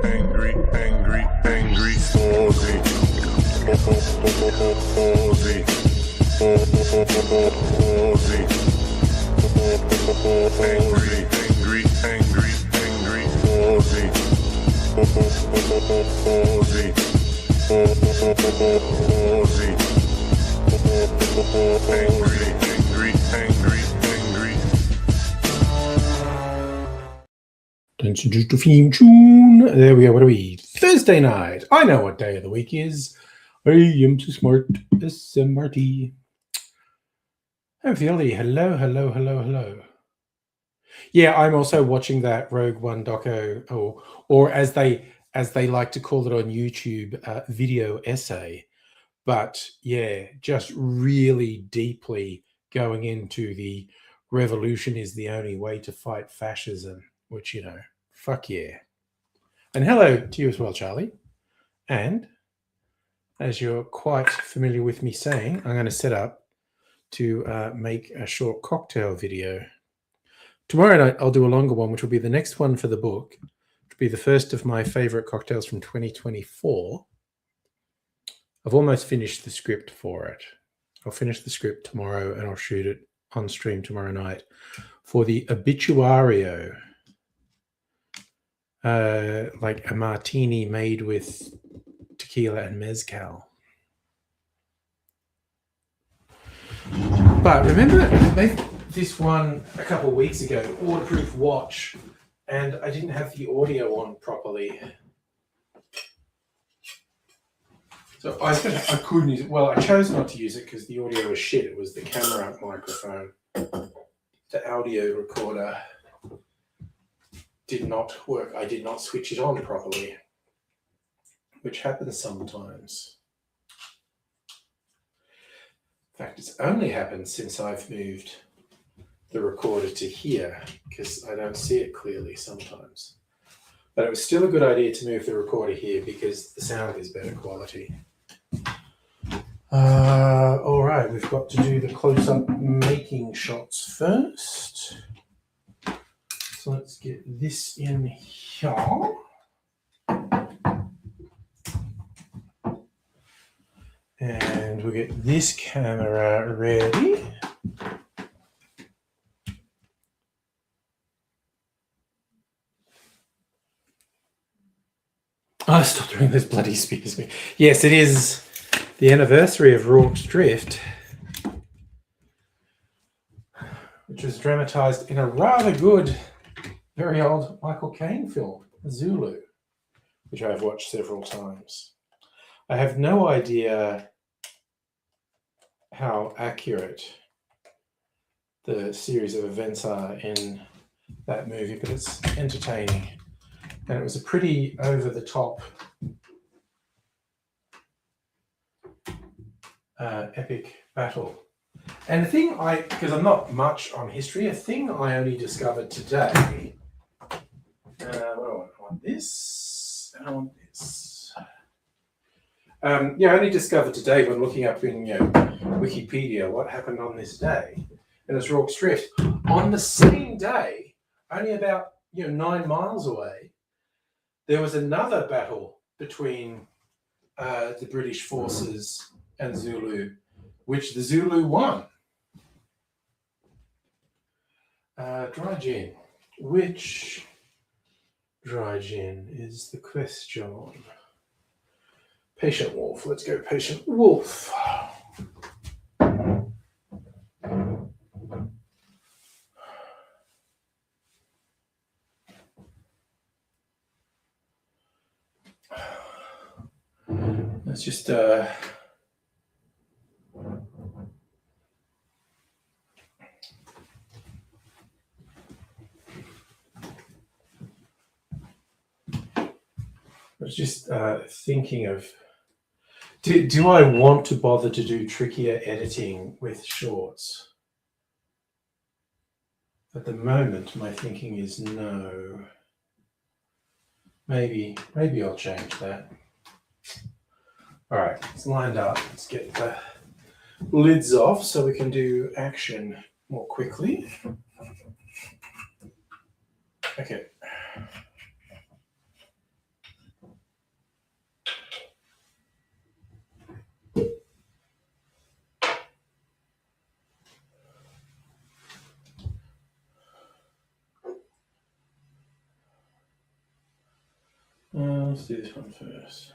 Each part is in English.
angry, Aussie. Aussie. Aussie. Angry, Aussie. Aussie. Aussie. Angry. Don't introduce the theme tune. There we go. What are we? Thursday night. I know what day of the week is. I am too smart. SMRT. Oh, Violi. Hello. Yeah, I'm also watching that Rogue One doco, or as they like to call it on YouTube, video essay. But yeah, just really deeply going into the revolution is the only way to fight fascism, which, you know, fuck yeah. And hello to you as well, Charlie. And as you're quite familiar with me saying, I'm going to set up to make a short cocktail video. Tomorrow night, I'll do a longer one, which will be the next one for the book, which will be the first of my favorite cocktails from 2024. I've almost finished the script for it. I'll finish the script tomorrow and I'll shoot it on stream tomorrow night for the Obituario, like a martini made with tequila and mezcal. But remember, this one a couple of weeks ago, waterproof watch, and I didn't have the audio on properly. So I couldn't use it. Well, I chose not to use it because the audio was shit. It was the camera microphone. The audio recorder did not work. I did not switch it on properly, which happens sometimes. In fact, it's only happened since I've moved the recorder to here because I don't see it clearly sometimes. But it was still a good idea to move the recorder here because the sound is better quality. All right, we've got to do the close-up making shots first. So let's get this in here. And we'll get this camera ready. Oh, stop doing those bloody speakers. Yes, it is the anniversary of Rourke's Drift, which was dramatized in a rather good, very old Michael Caine film, Zulu, which I've watched several times. I have no idea how accurate the series of events are in that movie, but it's entertaining. And it was a pretty over-the-top epic battle. And the thing because I'm not much on history, a thing I only discovered today, I want this, and I want this. I only discovered today when looking up in Wikipedia what happened on this day. And it's Rourke's Drift. On the same day, only about 9 miles away, there was another battle between the British forces and Zulu, which the Zulu won. Dry gin. Which dry gin is the question? Patient Wolf. Let's go Patient Wolf. Let's just thinking of, do I want to bother to do trickier editing with shorts? At the moment, my thinking is no. Maybe I'll change that. All right, it's lined up. Let's get the lids off so we can do action more quickly. Okay. let's do this one first.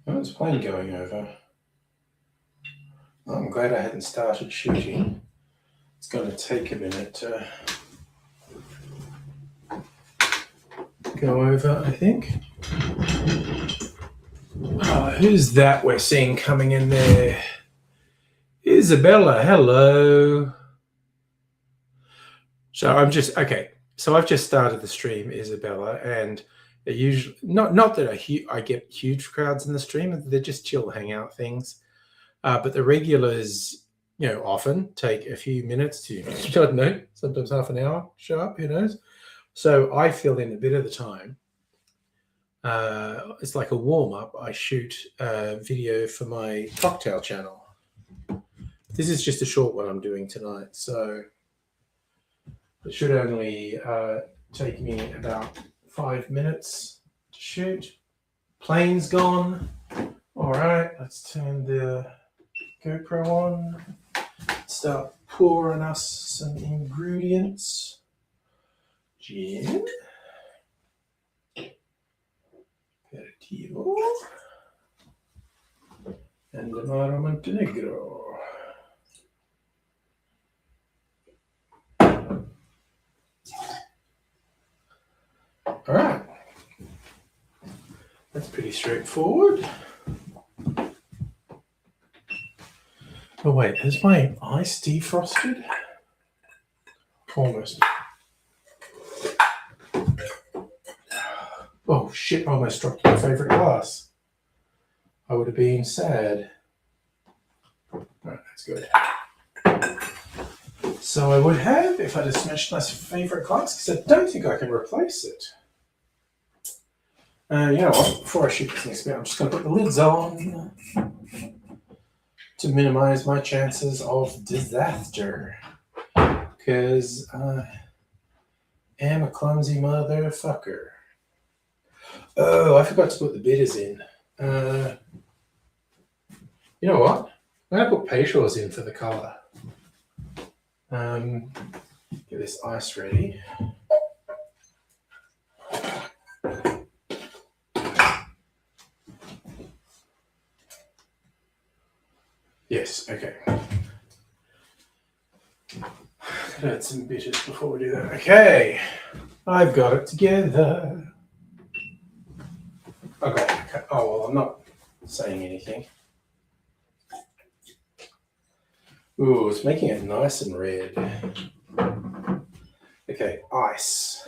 Oh, it's plane going over. I'm glad I hadn't started shooting. It's going to take a minute to go over, I think. Who's that we're seeing coming in there? Isabella, hello. So I've just started the stream, Isabella, and they usually not that I get huge crowds in the stream. They're just chill hangout things. But the regulars, often take a few minutes to, I don't know, sometimes half an hour show up. Who knows? So I fill in a bit of the time. It's like a warm up. I shoot a video for my cocktail channel. This is just a short one I'm doing tonight, so it should only take me about 5 minutes to shoot. Plane's gone. All right, let's turn the GoPro on. Start pouring us some ingredients. Gin. Aperitivo. And Amaro Montenegro. All right. That's pretty straightforward. Oh wait, is my ice defrosted? Almost. Oh shit, I almost dropped my favorite glass. I would have been sad. Alright, that's good. So I would have if I'd have smashed my favorite glass, because I don't think I can replace it. You know what? Before I shoot this next bit, I'm just going to put the lids on to minimize my chances of disaster. Because I am a clumsy motherfucker. Oh, I forgot to put the bitters in. You know what? I'm going to put Peychaud's in for the colour. Get this ice ready. Yes, okay. Could add some bitters before we do that. Okay, I've got it together. Okay. Oh, well, I'm not saying anything. Ooh, it's making it nice and red. Okay, ice.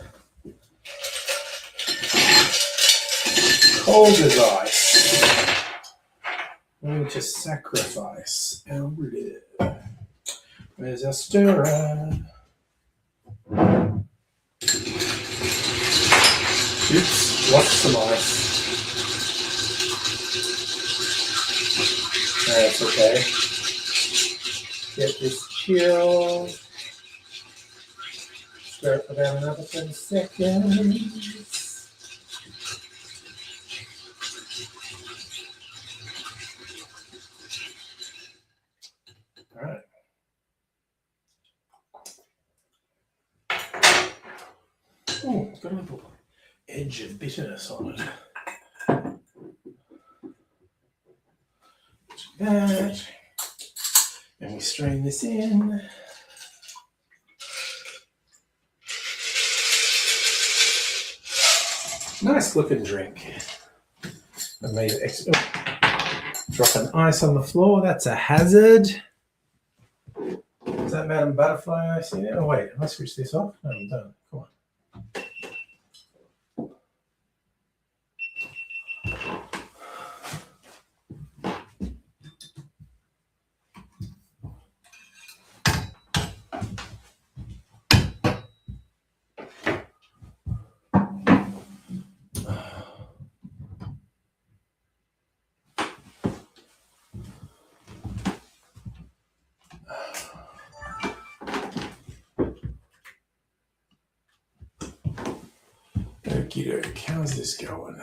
Cold as ice. I'm going to sacrifice our lid. Where's our stirrer? Oops, lost some ice. That's okay. Get this chilled. Stir it for about another 30 seconds. All right. Oh, it's got a little edge of bitterness on it. That. And we strain this in. Nice looking drink. I made it extra. Dropping ice on the floor, that's a hazard. Is that Madam Butterfly I see there? Oh wait, have I switched this off? No, I'm done. Come on. Okie doke, how's this going?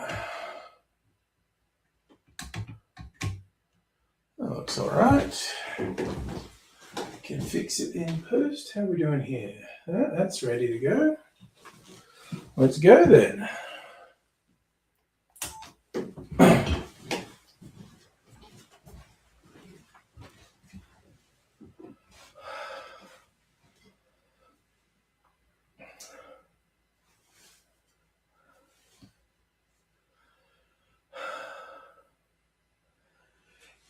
Oh, looks looks all right. Can fix it in post. How are we doing here? That's ready to go. Let's go then.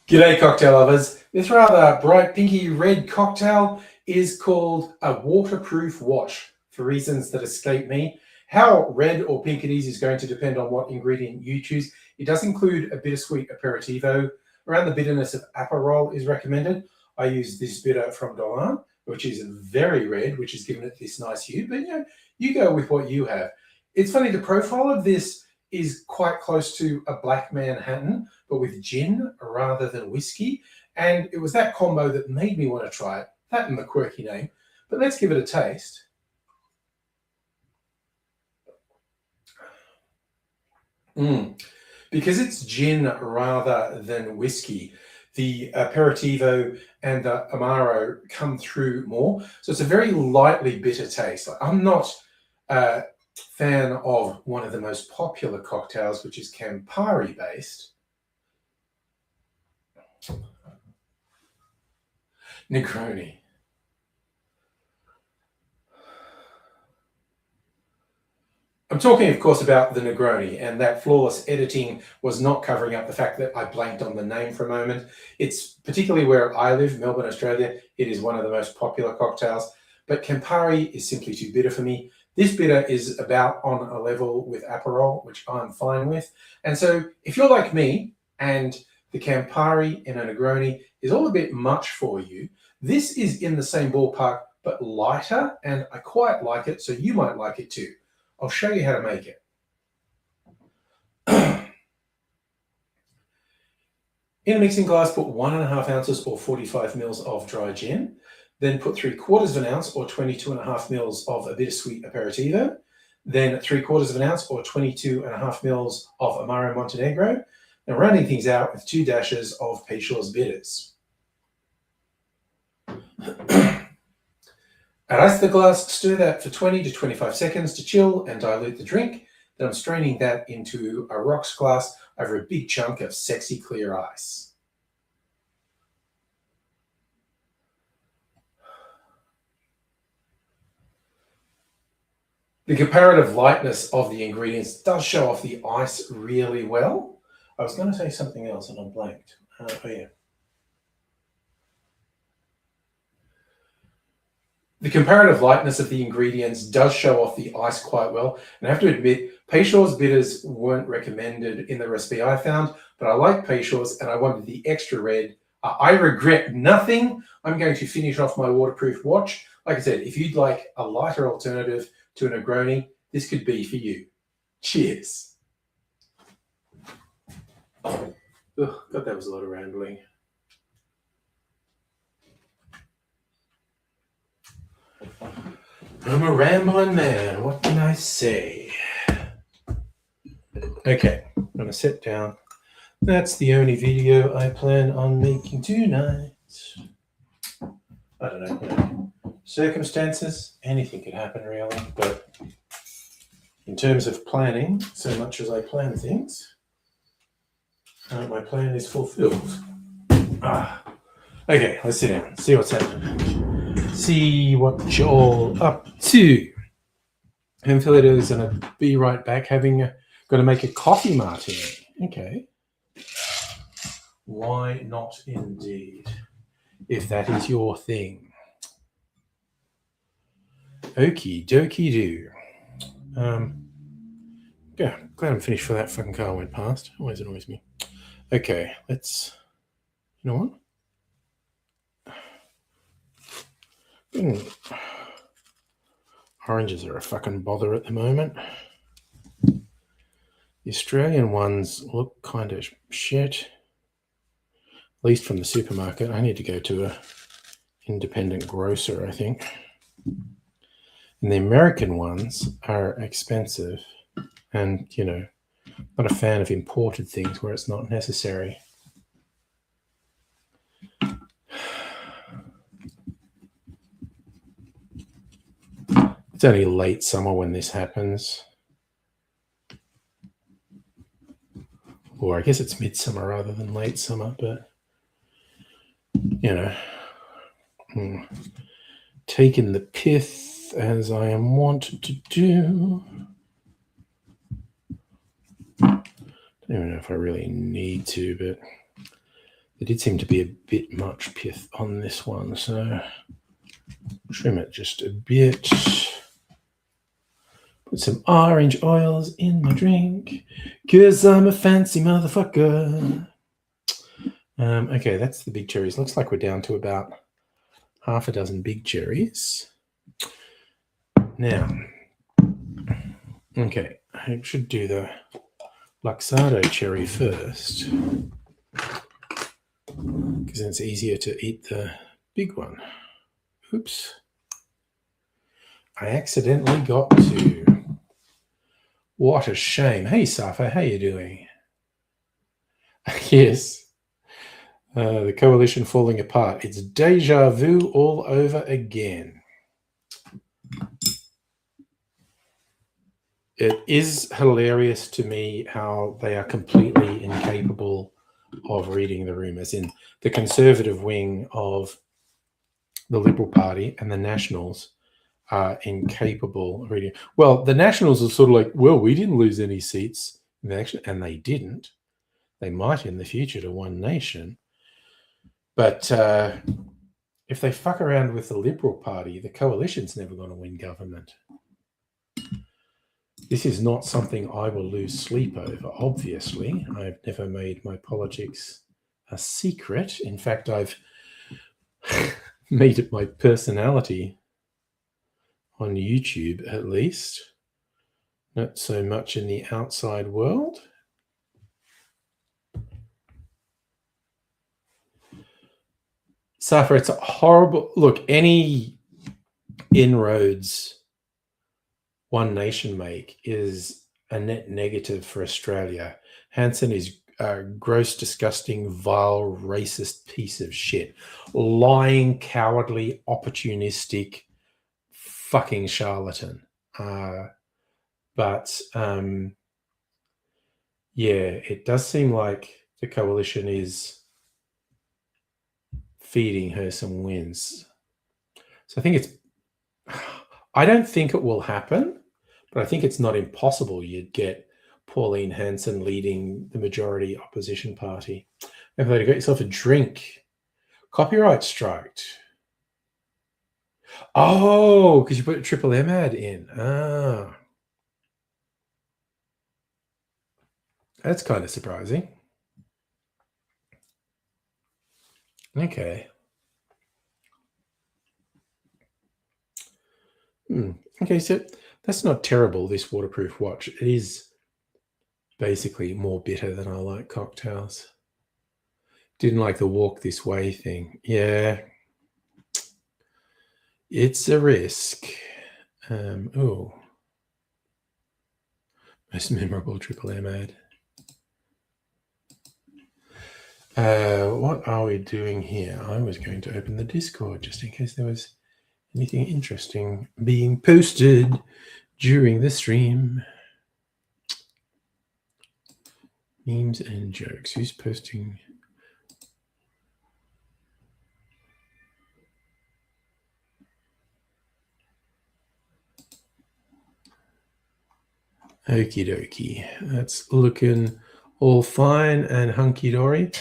G'day cocktail lovers. This rather bright pinky red cocktail is called a waterproof wash for reasons that escape me. How red or pink it is going to depend on what ingredient you choose. It does include a bittersweet aperitivo. Around the bitterness of Aperol is recommended. I use this bitter from Dolan, which is very red, which has given it this nice hue, but you go with what you have. It's funny, the profile of this is quite close to a Black Manhattan, but with gin rather than whiskey. And it was that combo that made me want to try it, that and the quirky name. But let's give it a taste. Because it's gin rather than whiskey, the aperitivo and the amaro come through more. So it's a very lightly bitter taste. I'm not a fan of one of the most popular cocktails, which is Campari based. Negroni. I'm talking, of course, about the Negroni, and that flawless editing was not covering up the fact that I blanked on the name for a moment. It's particularly where I live, Melbourne, Australia. It is one of the most popular cocktails, but Campari is simply too bitter for me. This bitter is about on a level with Aperol, which I'm fine with. And so if you're like me and the Campari in a Negroni is all a bit much for you, this is in the same ballpark, but lighter, and I quite like it, so you might like it too. I'll show you how to make it. In a mixing glass, put 1.5 ounces or 45 mils of dry gin. Then put 3/4 ounce or 22.5 mils of a bittersweet aperitivo. Then 3/4 ounce or 22.5 mils of Amaro Montenegro. Now rounding things out with 2 dashes of Peychaud's bitters. Add ice to the glass, stir that for 20 to 25 seconds to chill and dilute the drink. Then I'm straining that into a rocks glass over a big chunk of sexy clear ice. The comparative lightness of the ingredients does show off the ice really well. I was going to say something else and I blanked. Oh yeah. The comparative lightness of the ingredients does show off the ice quite well. And I have to admit, Peychaud's bitters weren't recommended in the recipe I found, but I like Peychaud's and I wanted the extra red. I regret nothing. I'm going to finish off my waterproof watch. Like I said, if you'd like a lighter alternative to a Negroni, this could be for you. Cheers. Oh, God, that was a lot of rambling. I'm a rambling man. What can I say? Okay, I'm going to sit down. That's the only video I plan on making tonight. I don't know. Circumstances, anything could happen really, but in terms of planning, so much as I plan things, my plan is fulfilled. Okay, let's sit down, see what's happening, see what you're all up to. And Philadelphia's going to be right back, got to make a coffee martini. Okay. Why not indeed, if that is your thing. Okie dokie do. Yeah, glad I'm finished before that fucking car went past. Always annoys me. Okay, let's. You know what? Oranges are a fucking bother at the moment. The Australian ones look kind of shit. At least from the supermarket. I need to go to a independent grocer, I think. And the American ones are expensive. And, you know, not a fan of imported things where it's not necessary. It's only late summer when this happens. Or I guess it's midsummer rather than late summer, but, you know, taking the pith as I am wont to do. I don't even know if I really need to, but there did seem to be a bit much pith on this one, so trim it just a bit. Put some orange oils in my drink, 'cause I'm a fancy motherfucker. Okay, that's the big cherries. Looks like we're down to about half a dozen big cherries. Now, okay, I should do the Luxardo cherry first, because then it's easier to eat the big one. Oops. I accidentally got to. What a shame. Hey, Safa, how you doing? Yes. The coalition falling apart. It's deja vu all over again. It is hilarious to me how they are completely incapable of reading the room, as in the conservative wing of the Liberal Party and the Nationals are incapable of reading. Well, the Nationals are sort of like, well, we didn't lose any seats in the election, and they didn't. They might in the future to One Nation. But if they fuck around with the Liberal Party, the coalition's never going to win government. This is not something I will lose sleep over, obviously. I've never made my politics a secret. In fact, I've made it my personality on YouTube, at least. Not so much in the outside world. Safa, it's a horrible... Look, any inroads One Nation make is a net negative for Australia. Hanson is a gross, disgusting, vile, racist piece of shit. Lying, cowardly, opportunistic, fucking charlatan. But yeah, it does seem like the coalition is feeding her some wins. So I think I don't think it will happen, but I think it's not impossible you'd get Pauline Hanson leading the majority opposition party. Hopefully you got yourself a drink. Copyright striked. Oh, because you put a Triple M ad in. Ah. That's kind of surprising. Okay. Okay, so that's not terrible, this waterproof watch. It is basically more bitter than I like cocktails. Didn't like the walk this way thing. Yeah. It's a risk. Oh. Most memorable Triple M ad. What are we doing here? I was going to open the Discord just in case there was anything interesting being posted during the stream. Memes and jokes. Who's posting? Okie dokie. That's looking all fine and hunky-dory.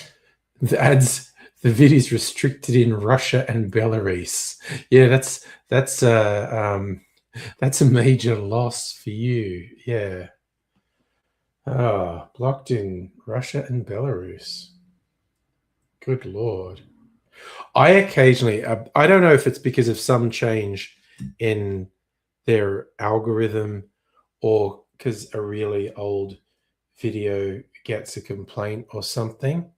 The video's restricted in Russia and Belarus. Yeah, that's a major loss for you. Yeah. Oh, blocked in Russia and Belarus. Good Lord. I occasionally, I don't know if it's because of some change in their algorithm or because a really old video gets a complaint or something.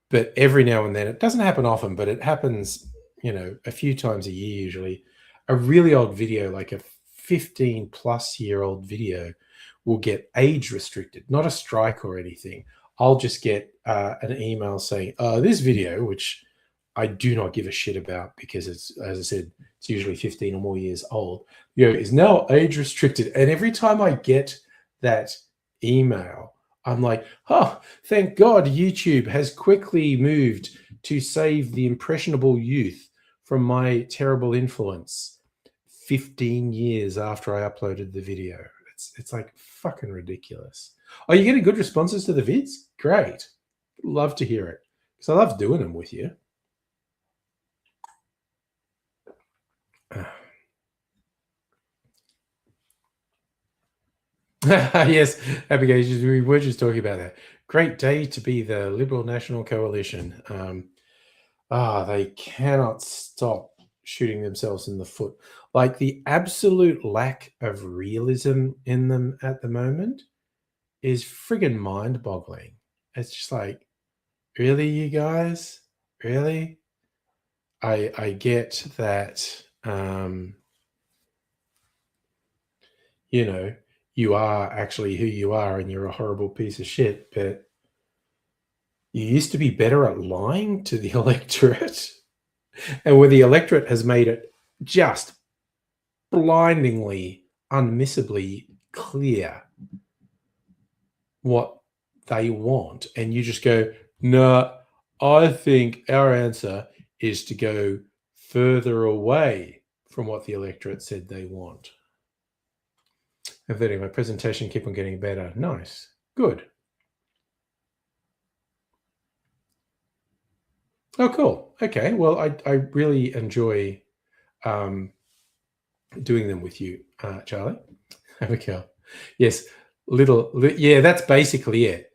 But every now and then, it doesn't happen often, but it happens, a few times a year usually. A really old video, like a 15-plus-year-old video, will get age restricted, not a strike or anything. I'll just get an email saying, this video, which I do not give a shit about because it's, as I said, it's usually 15 or more years old, is now age restricted. And every time I get that email, I'm like, oh, thank God YouTube has quickly moved to save the impressionable youth from my terrible influence 15 years after I uploaded the video. It's like fucking ridiculous. Oh, you getting good responses to the vids? Great. Love to hear it because I love doing them with you. Yes, Abigail, we were just talking about that. Great day to be the Liberal National Coalition. They cannot stop shooting themselves in the foot. Like the absolute lack of realism in them at the moment is friggin' mind-boggling. It's just like, really, you guys? Really? I get that, you are actually who you are and you're a horrible piece of shit, but you used to be better at lying to the electorate. And where the electorate has made it just blindingly, unmissably clear what they want. And you just go, no, I think our answer is to go further away from what the electorate said they want. And then my presentation keep on getting better. Nice. Good. Oh, cool. Okay. Well, I really enjoy doing them with you, Charlie. Have a go. Yes. Yeah, that's basically it.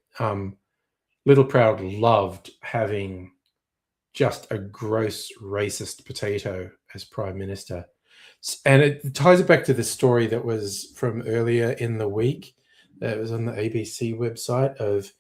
Little Proud loved having just a gross racist potato as Prime Minister. And it ties it back to the story that was from earlier in the week that was on the ABC website of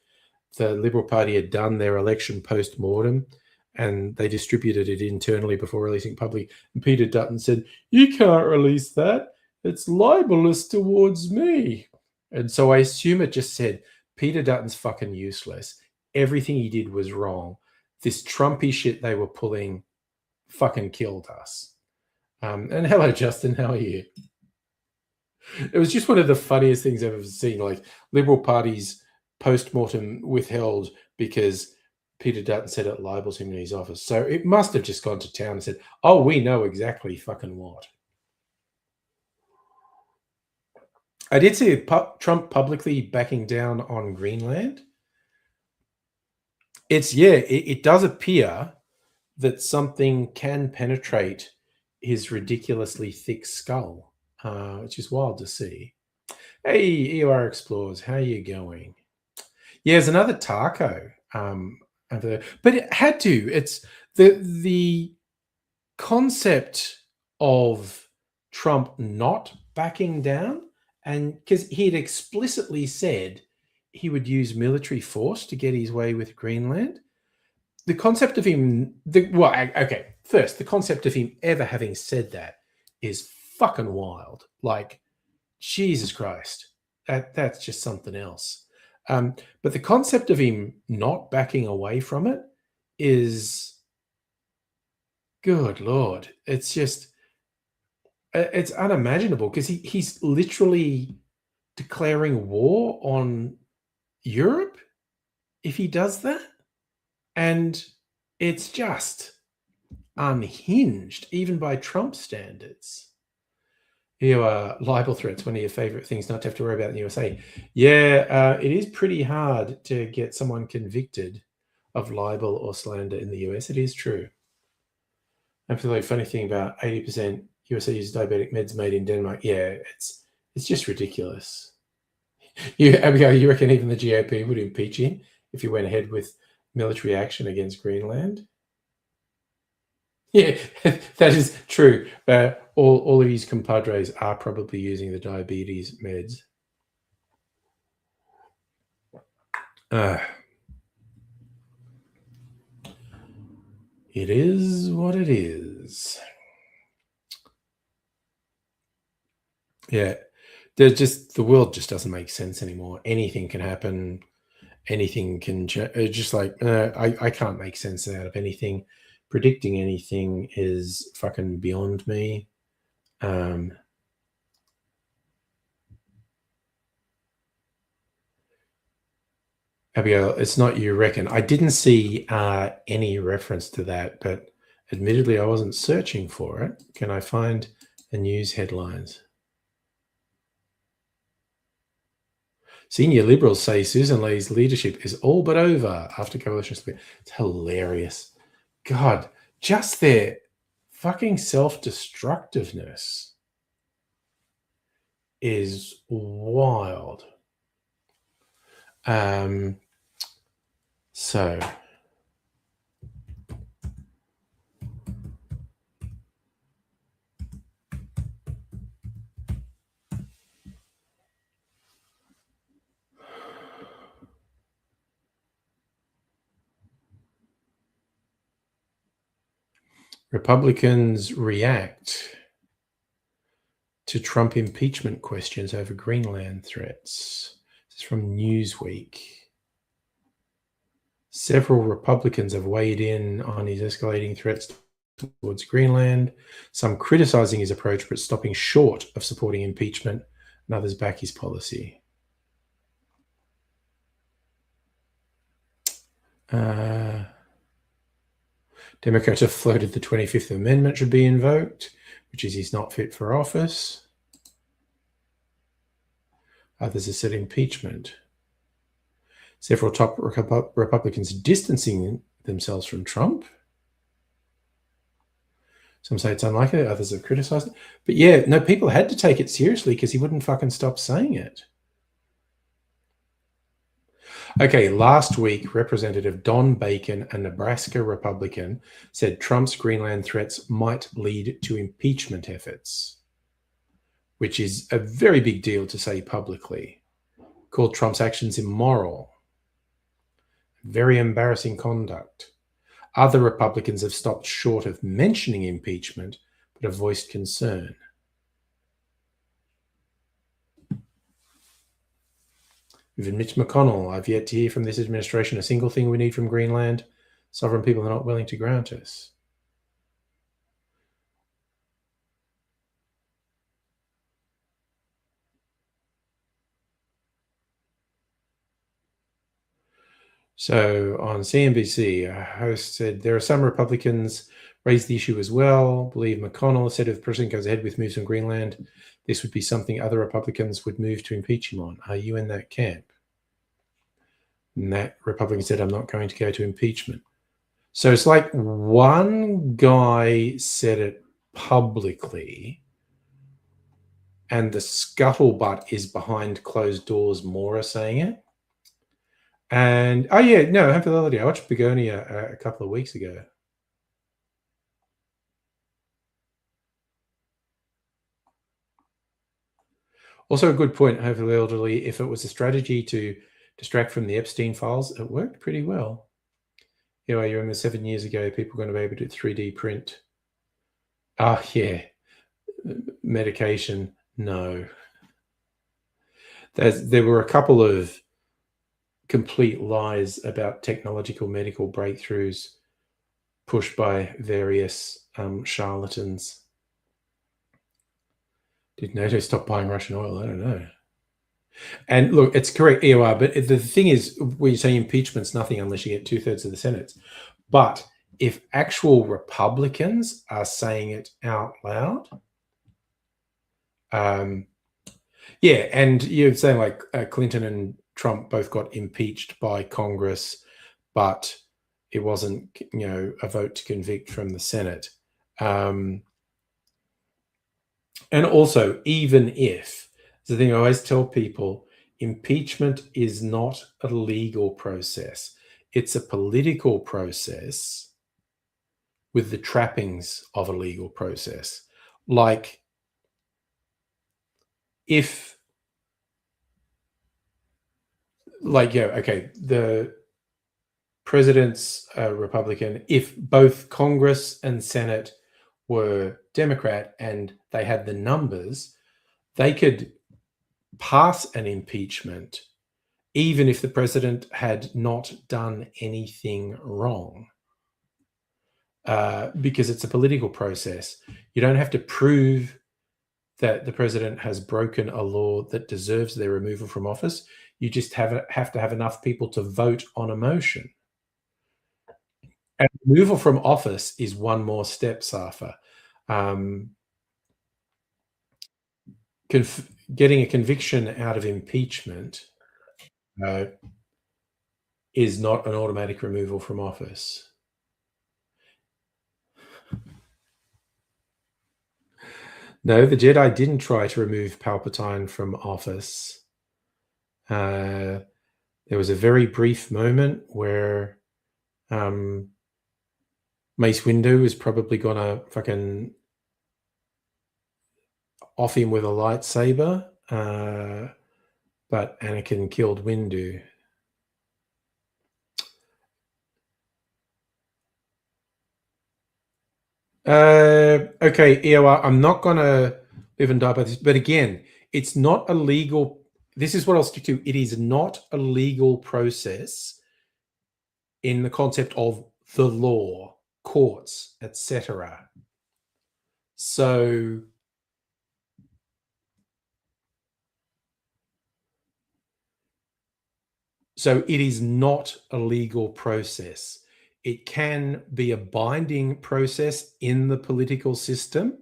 the Liberal Party had done their election post-mortem and they distributed it internally before releasing public. And Peter Dutton said, you can't release that. It's libelous towards me. And so I assume it just said, Peter Dutton's fucking useless. Everything he did was wrong. This Trumpy shit they were pulling fucking killed us. And hello, Justin. How are you? It was just one of the funniest things I've ever seen. Like Liberal Party's post-mortem withheld because Peter Dutton said it libels him in his office. So it must have just gone to town and said, oh, we know exactly fucking what. I did see Trump publicly backing down on Greenland. It does appear that something can penetrate his ridiculously thick skull, which is wild to see. Hey, EOR Explorers, how you going? Yeah, there's another taco over there. But it had to. It's the concept of Trump not backing down, and because he had explicitly said he would use military force to get his way with Greenland. The concept of him, first, the concept of him ever having said that is fucking wild. Like, Jesus Christ, that's just something else. But the concept of him not backing away from it is, good Lord, it's just, it's unimaginable because he's literally declaring war on Europe if he does that. And it's just unhinged, even by Trump standards. Libel threats, one of your favorite things not to have to worry about in the USA. Yeah, it is pretty hard to get someone convicted of libel or slander in the US. It is true. Absolutely funny thing about 80% USA uses diabetic meds made in Denmark. Yeah, it's just ridiculous. Abigail, you reckon even the GOP would impeach him if he went ahead with military action against Greenland? Yeah, that is true. All of his compadres are probably using the diabetes meds. It is what it is. Yeah, the world just doesn't make sense anymore. Anything can happen. Anything can just like I can't make sense out of anything. predicting anything is fucking beyond me. Abigail, it's not you reckon. I didn't see any reference to that, but admittedly, I wasn't searching for it. Can I find the news headlines? Senior Liberals say Susan Lee's leadership is all but over after coalition split. It's hilarious. God, just their fucking self-destructiveness is wild. So Republicans react to Trump impeachment questions over Greenland threats. This is from Newsweek. Several Republicans have weighed in on his escalating threats towards Greenland, some criticizing his approach but stopping short of supporting impeachment, and others back his policy. Democrats have floated the 25th Amendment should be invoked, which is he's not fit for office. Others have said impeachment. Several top Republicans distancing themselves from Trump. Some say it's unlikely, others have criticized it. But yeah, no, people had to take it seriously because he wouldn't fucking stop saying it. Okay, last week, Representative Don Bacon, a Nebraska Republican, said Trump's Greenland threats might lead to impeachment efforts, which is a very big deal to say publicly. Called Trump's actions immoral. Very embarrassing conduct. Other Republicans have stopped short of mentioning impeachment, but have voiced concern. Even Mitch McConnell, I've yet to hear from this administration a single thing we need from Greenland. Sovereign people are not willing to grant us. So on CNBC, a host said there are some Republicans raised the issue as well. Believe McConnell said if the president goes ahead with moves on Greenland, this would be something other Republicans would move to impeach him on. Are you in that camp? And that Republican said, I'm not going to go to impeachment. So it's like one guy said it publicly, and the scuttlebutt is behind closed doors, more are saying it. And, oh yeah, no, Hemphilality. I watched Begonia a couple of weeks ago. Also a good point, hopefully elderly, if it was a strategy to distract from the Epstein files, it worked pretty well. You know, you remember 7 years ago, people were going to be able to 3D print. Oh, yeah. Medication, no. There were a couple of complete lies about technological medical breakthroughs pushed by various charlatans. Did NATO stop buying Russian oil? I don't know. And look, it's correct, EOR, but the thing is, when you say impeachment's nothing unless you get 2/3 of the Senate. But if actual Republicans are saying it out loud, yeah, and you're saying like Clinton and Trump both got impeached by Congress, but it wasn't, you know, a vote to convict from the Senate. And also, even if, the thing I always tell people, impeachment is not a legal process. It's a political process with the trappings of a legal process. Like, if, like, yeah, okay, the president's a Republican, if both Congress and Senate were Democrat and they had the numbers, they could pass an impeachment even if the president had not done anything wrong. because it's a political process. You don't have to prove that the president has broken a law that deserves their removal from office. You just have to have enough people to vote on a motion. And removal from office is one more step, Safa. Getting a conviction out of impeachment is not an automatic removal from office. No, the Jedi didn't try to remove Palpatine from office. There was a very brief moment where Mace Windu is probably gonna fucking off him with a lightsaber, but Anakin killed Windu. Okay, EOR, I'm not gonna live and die by this, but again, it's not a legal. This is what I'll stick to. It is not a legal process in the concept of the law, courts, etc. So it is not a legal process. It can be a binding process in the political system,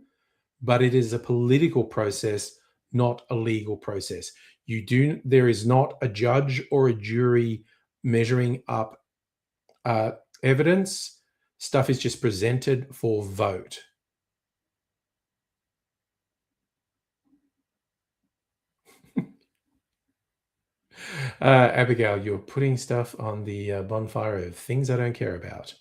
but it is a political process, not a legal process. There is not a judge or a jury measuring up evidence. Stuff is just presented for vote. Abigail, you're putting stuff on the bonfire of things I don't care about.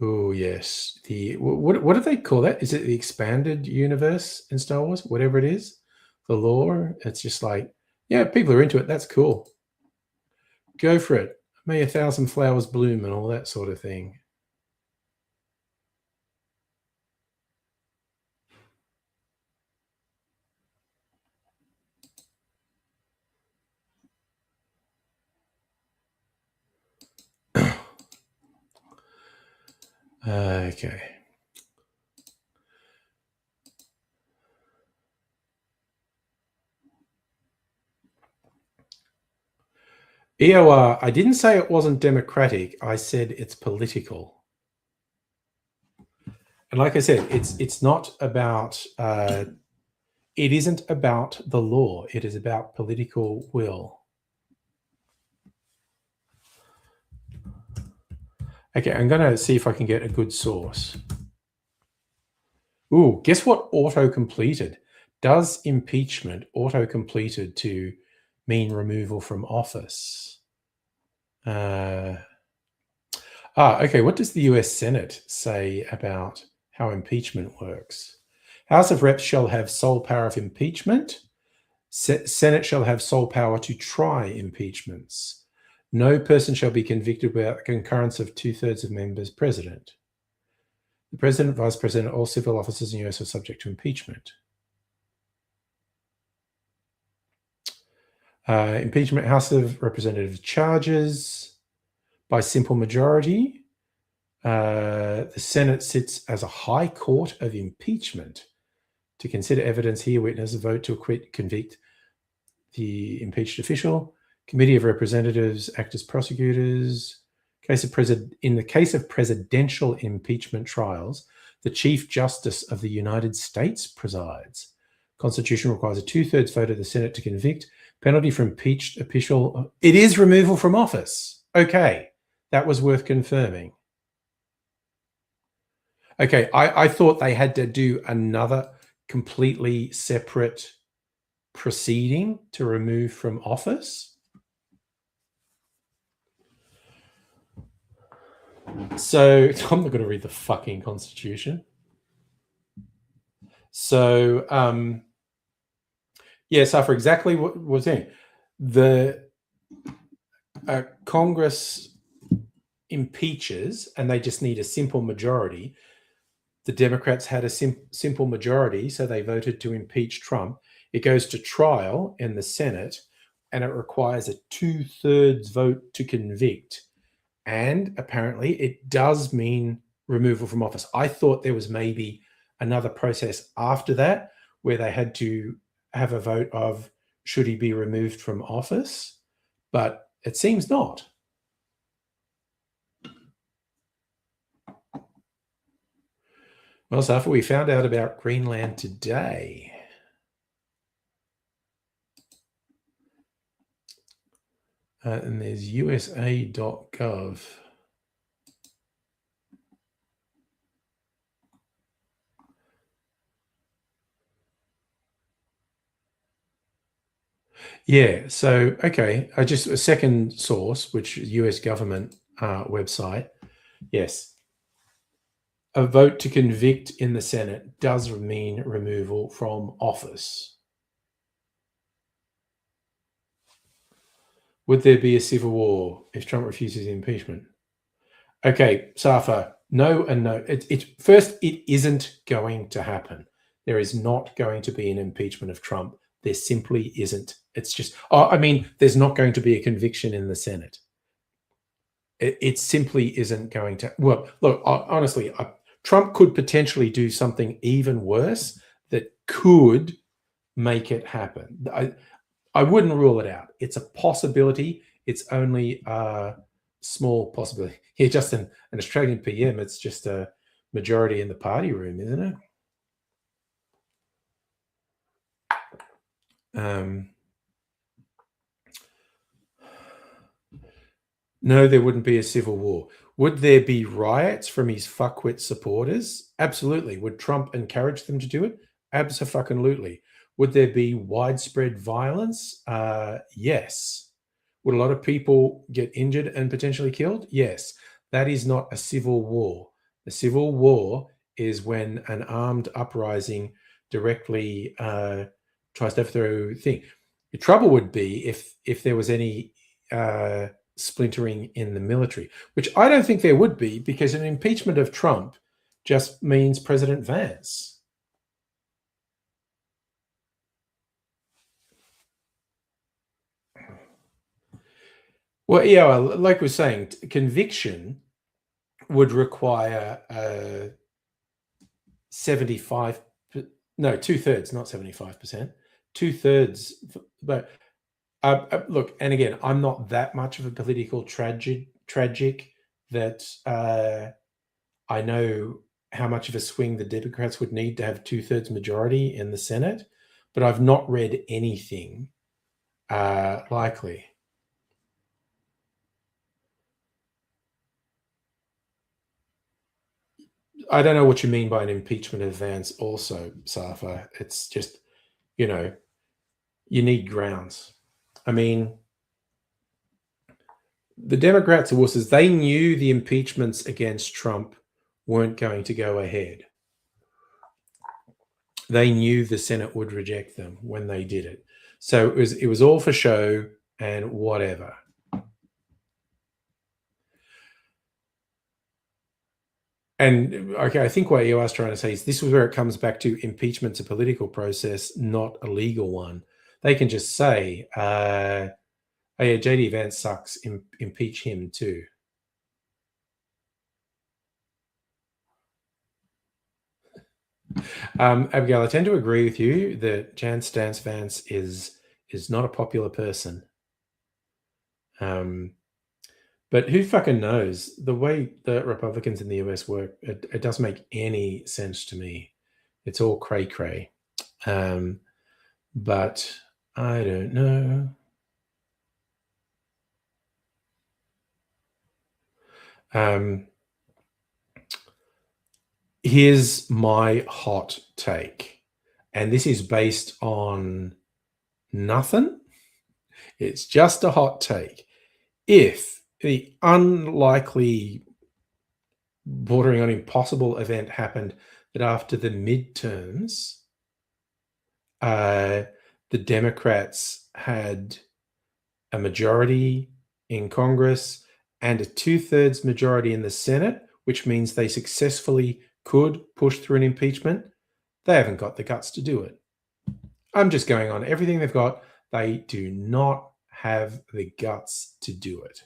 Oh yes, what do they call that? Is it the expanded universe in Star Wars? Whatever it is, the lore. It's just like, yeah, people are into it. That's cool. Go for it. May 1,000 flowers bloom and all that sort of thing. Okay. EOR, I didn't say it wasn't democratic. I said it's political. And like I said, it's not about. It isn't about the law. It is about political will. Okay, I'm going to see if I can get a good source. Ooh, guess what auto-completed? Does impeachment auto-completed to mean removal from office? Okay, what does the US Senate say about how impeachment works? House of Reps shall have sole power of impeachment. Senate shall have sole power to try impeachments. No person shall be convicted without the concurrence of 2/3 of members present. The president, vice president, all civil officers in the US are subject to impeachment. Impeachment, House of Representatives charges by simple majority. The Senate sits as a high court of impeachment to consider evidence, hear witness, vote to acquit, convict the impeached official. Committee of Representatives act as prosecutors. In the case of presidential impeachment trials, the Chief Justice of the United States presides. Constitution requires a 2/3 vote of the Senate to convict. Penalty for impeached official. It is removal from office. Okay, that was worth confirming. Okay, I thought they had to do another completely separate proceeding to remove from office. So I'm not going to read the fucking Constitution. So so for exactly what was saying, the Congress impeaches and they just need a simple majority. The Democrats had a simple majority, so they voted to impeach Trump. It goes to trial in the Senate, and it requires a 2/3 vote to convict. And apparently it does mean removal from office. I thought there was maybe another process after that where they had to have a vote of should he be removed from office, but it seems not. Well, Safa, we found out about Greenland today. And there's USA.gov. Yeah, so, okay, just a second source, which is US government website. Yes. A vote to convict in the Senate does mean removal from office. Would there be a civil war if Trump refuses impeachment? Okay, Safa, no and no. First, it isn't going to happen. There is not going to be an impeachment of Trump. There simply isn't. It's just, there's not going to be a conviction in the Senate. It simply isn't going to. Well, look, honestly, Trump could potentially do something even worse that could make it happen. I wouldn't rule it out. It's a possibility. It's only a small possibility. Here, just an Australian PM, it's just a majority in the party room, isn't it? No, there wouldn't be a civil war. Would there be riots from his fuckwit supporters? Absolutely. Would Trump encourage them to do it? Abso-fucking-lutely. Would there be widespread violence? Yes. Would a lot of people get injured and potentially killed? Yes. That is not a civil war. The civil war is when an armed uprising directly tries to overthrow thing. The trouble would be if there was any splintering in the military, which I don't think there would be, because an impeachment of Trump just means President Vance. Well, yeah, like we're saying, conviction would require 75, no, 2/3, not 75%, 2/3. But look, and again, I'm not that much of a political tragic that I know how much of a swing the Democrats would need to have 2/3 majority in the Senate, but I've not read anything likely. I don't know what you mean by an impeachment of Vance also, Safa. It's just, you need grounds. I mean, the Democrats are wusses. They knew the impeachments against Trump weren't going to go ahead. They knew the Senate would reject them when they did it. So it was all for show and whatever. And okay, I think what you are trying to say is this is where it comes back to impeachment's a political process, not a legal one. They can just say, oh yeah, JD Vance sucks, impeach him too. Abigail, I tend to agree with you that Jan Stance Vance is not a popular person. But who fucking knows? The way the Republicans in the US work, it doesn't make any sense to me. It's all cray-cray. But I don't know. Here's my hot take. And this is based on nothing. It's just a hot take. If the unlikely, bordering on impossible event happened that after the midterms, the Democrats had a majority in Congress and a 2/3 majority in the Senate, which means they successfully could push through an impeachment, they haven't got the guts to do it. I'm just going on everything they've got. They do not have the guts to do it.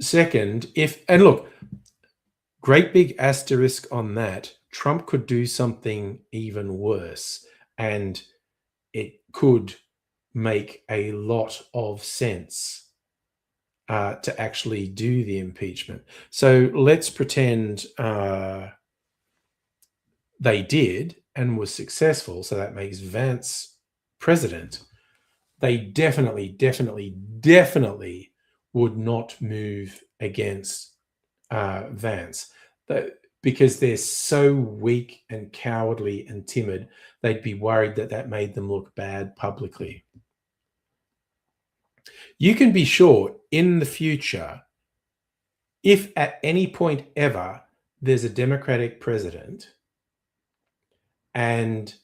Second, look, great big asterisk on that, Trump could do something even worse, and it could make a lot of sense to actually do the impeachment. So let's pretend they did and was successful, so that makes Vance president. They definitely would not move against Vance, because they're so weak and cowardly and timid. They'd be worried that made them look bad publicly. You can be sure in the future, if at any point ever there's a Democratic president and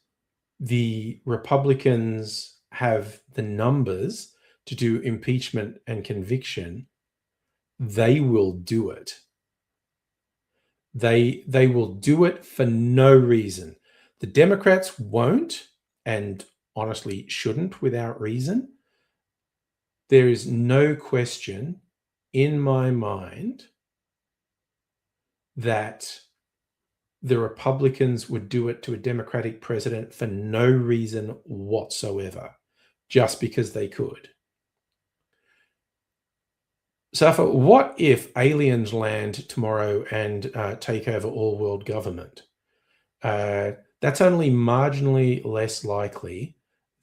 the Republicans have the numbers to do impeachment and conviction, they will do it. They will do it for no reason. The Democrats won't, and honestly shouldn't without reason. There is no question in my mind that the Republicans would do it to a Democratic president for no reason whatsoever, just because they could. Safa, what if aliens land tomorrow and take over all world government? That's only marginally less likely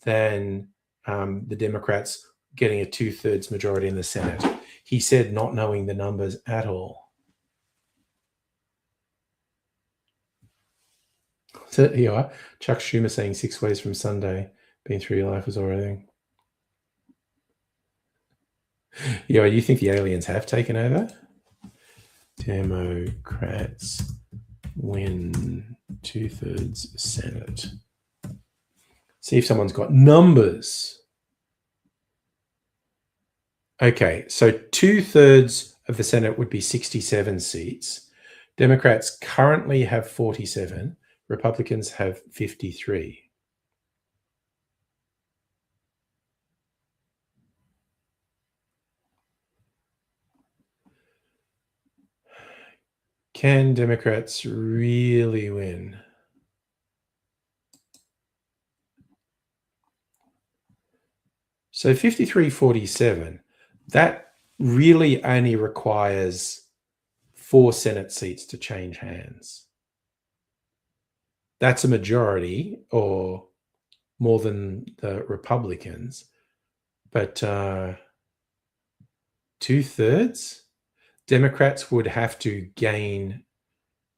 than the Democrats getting a 2/3 majority in the Senate. He said not knowing the numbers at all. So here you are. Chuck Schumer saying 6 ways from Sunday. Been through your life as already. Yeah, you think the aliens have taken over? Democrats win 2/3 Senate. See if someone's got numbers. Okay, so 2/3 of the Senate would be 67 seats. Democrats currently have 47. Republicans have 53. Can Democrats really win? So 53-47, that really only requires 4 Senate seats to change hands. That's a majority, or more than the Republicans, but 2/3? Democrats would have to gain.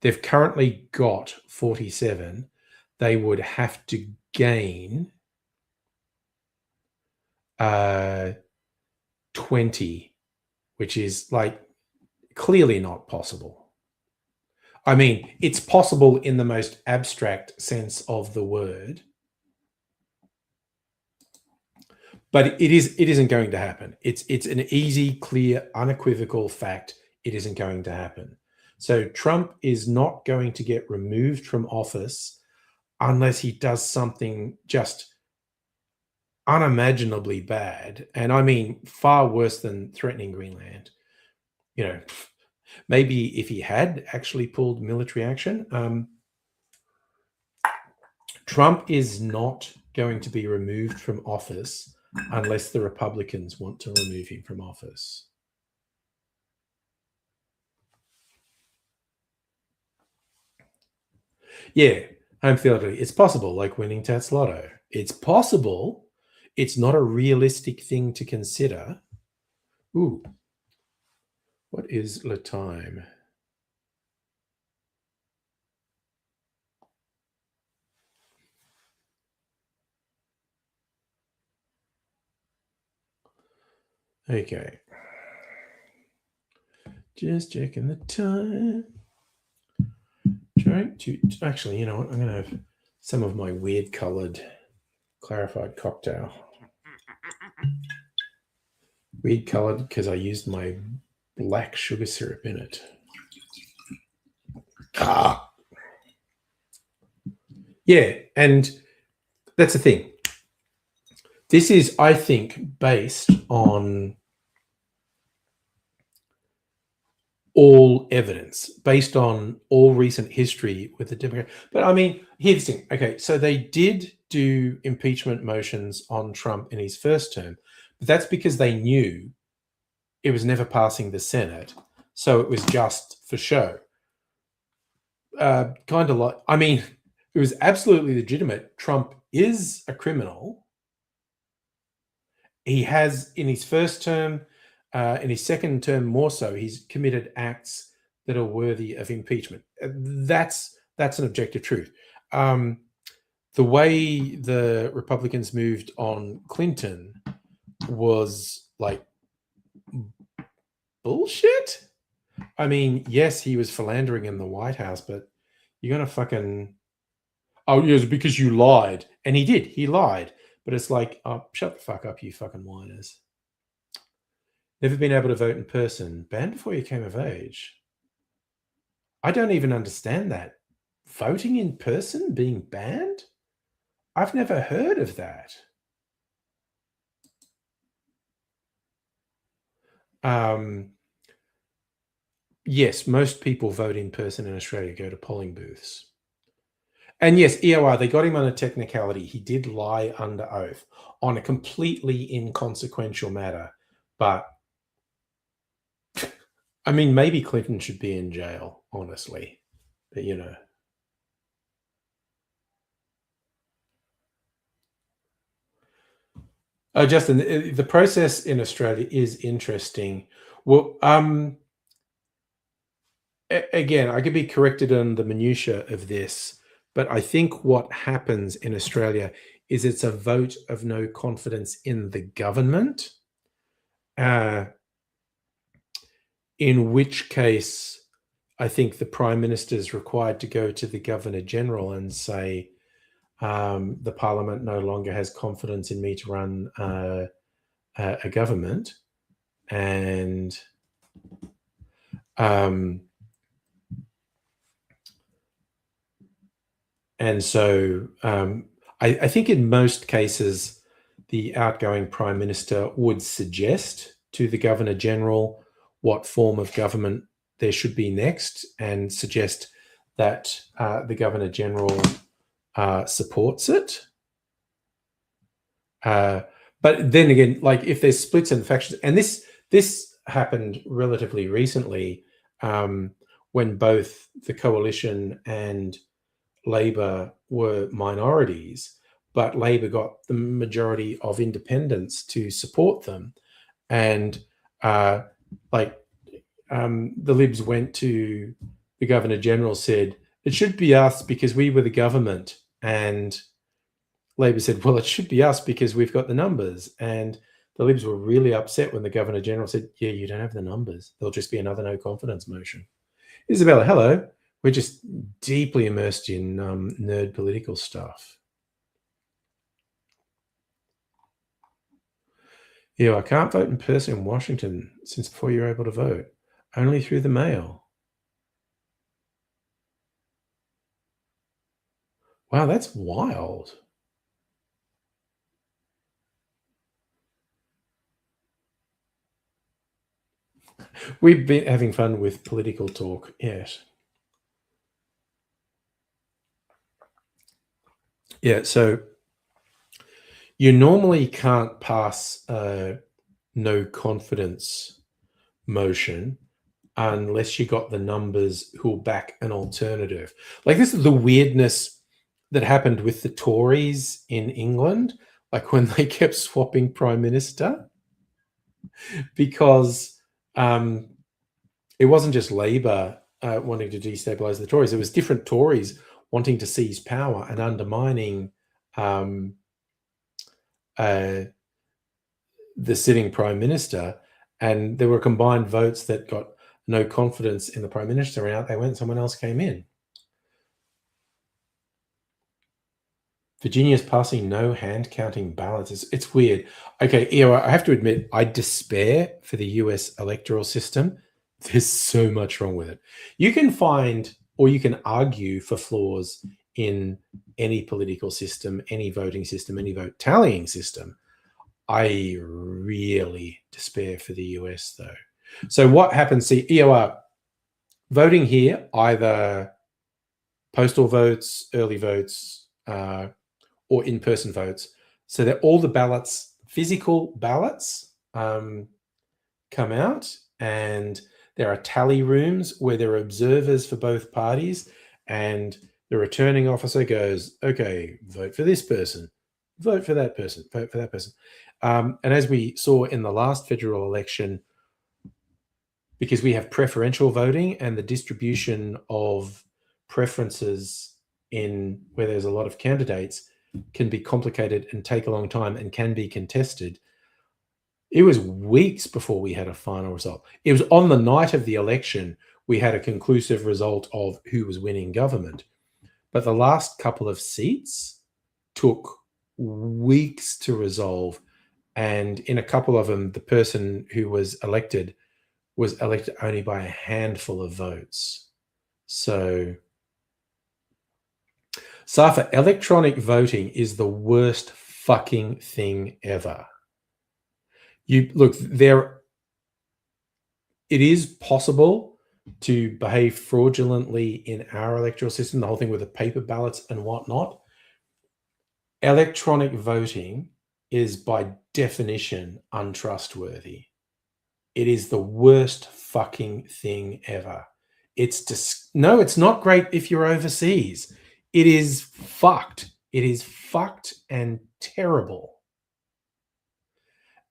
They've currently got 47. They would have to gain 20, which is like clearly not possible. I mean, it's possible in the most abstract sense of the word, but it isn't going to happen. It's an easy, clear, unequivocal fact. It isn't going to happen. So Trump is not going to get removed from office unless he does something just unimaginably bad. And I mean, far worse than threatening Greenland. You know, maybe if he had actually pulled military action. Trump is not going to be removed from office unless the Republicans want to remove him from office. Yeah, home field. It's possible, like winning Tats Lotto. It's possible. It's not a realistic thing to consider. Ooh, what is the time? Okay. Just checking the time. Trying to actually, you know what? I'm going to have some of my weird colored clarified cocktail. Weird colored because I used my black sugar syrup in it. Yeah, and that's the thing. This is, I think, based on all evidence, based on all recent history with the Democrat. But I mean, here's the thing. Okay, so they did do impeachment motions on Trump in his first term, but that's because they knew it was never passing the Senate. So it was just for show. Kind of like, I mean, it was absolutely legitimate. Trump is a criminal. He has, in his first term, in his second term more so, he's committed acts that are worthy of impeachment. That's an objective truth. The way the Republicans moved on Clinton was like bullshit. I mean, yes, he was philandering in the White House, but you're gonna fucking, oh, yes, because you lied. And he did, he lied. But it's like, oh, shut the fuck up, you fucking whiners. Never been able to vote in person. Banned before you came of age. I don't even understand that. Voting in person being banned? I've never heard of that. Yes, most people vote in person in Australia, go to polling booths. And yes, EOR, they got him on a technicality. He did lie under oath on a completely inconsequential matter. But, I mean, maybe Clinton should be in jail, honestly. But, you know. Justin, the process in Australia is interesting. Well, again, I could be corrected on the minutiae of this, but I think what happens in Australia is it's a vote of no confidence in the government, in which case I think the Prime Minister is required to go to the Governor General and say, the Parliament no longer has confidence in me to run a government. And so I think in most cases, the outgoing Prime Minister would suggest to the Governor General what form of government there should be next and suggest that the Governor General supports it. But then again, like if there's splits and factions, and this happened relatively recently when both the coalition and Labor were minorities, but Labor got the majority of independents to support them. And the Libs went to the Governor General, said, it should be us because we were the government. And Labor said, well, it should be us because we've got the numbers. And the Libs were really upset when the Governor General said, yeah, you don't have the numbers. There'll just be another no confidence motion. Isabella, hello. We're just deeply immersed in nerd political stuff. Yeah, I can't vote in person in Washington since before you were able to vote. Only through the mail. Wow, that's wild. We've been having fun with political talk, yes. Yeah, so you normally can't pass a no confidence motion unless you got the numbers who'll back an alternative. Like this is the weirdness that happened with the Tories in England, like when they kept swapping prime minister, because it wasn't just Labor wanting to destabilize the Tories. It was different Tories wanting to seize power and undermining the sitting prime minister. And there were combined votes that got no confidence in the prime minister, and out they went. Someone else came in. Virginia's passing no hand counting ballots. It's weird. Okay, I have to admit, I despair for the US electoral system. There's so much wrong with it. You can find, or you can argue for flaws in any political system, any voting system, any vote tallying system. I really despair for the US, though. So what happens? See, EOR voting here, either postal votes, early votes, or in-person votes. So that all the ballots, physical ballots, come out, and there are tally rooms where there are observers for both parties, and the returning officer goes, okay, vote for this person, vote for that person, vote for that person. And as we saw in the last federal election, because we have preferential voting and the distribution of preferences in where there's a lot of candidates can be complicated and take a long time and can be contested. It was weeks before we had a final result. It was on the night of the election we had a conclusive result of who was winning government. But the last couple of seats took weeks to resolve. And in a couple of them, the person who was elected only by a handful of votes. So, Safa, electronic voting is the worst fucking thing ever. You look there. It is possible to behave fraudulently in our electoral system, the whole thing with the paper ballots and whatnot. Electronic voting is by definition untrustworthy. It is the worst fucking thing ever. No, it's not great if you're overseas. It is fucked. It is fucked and terrible.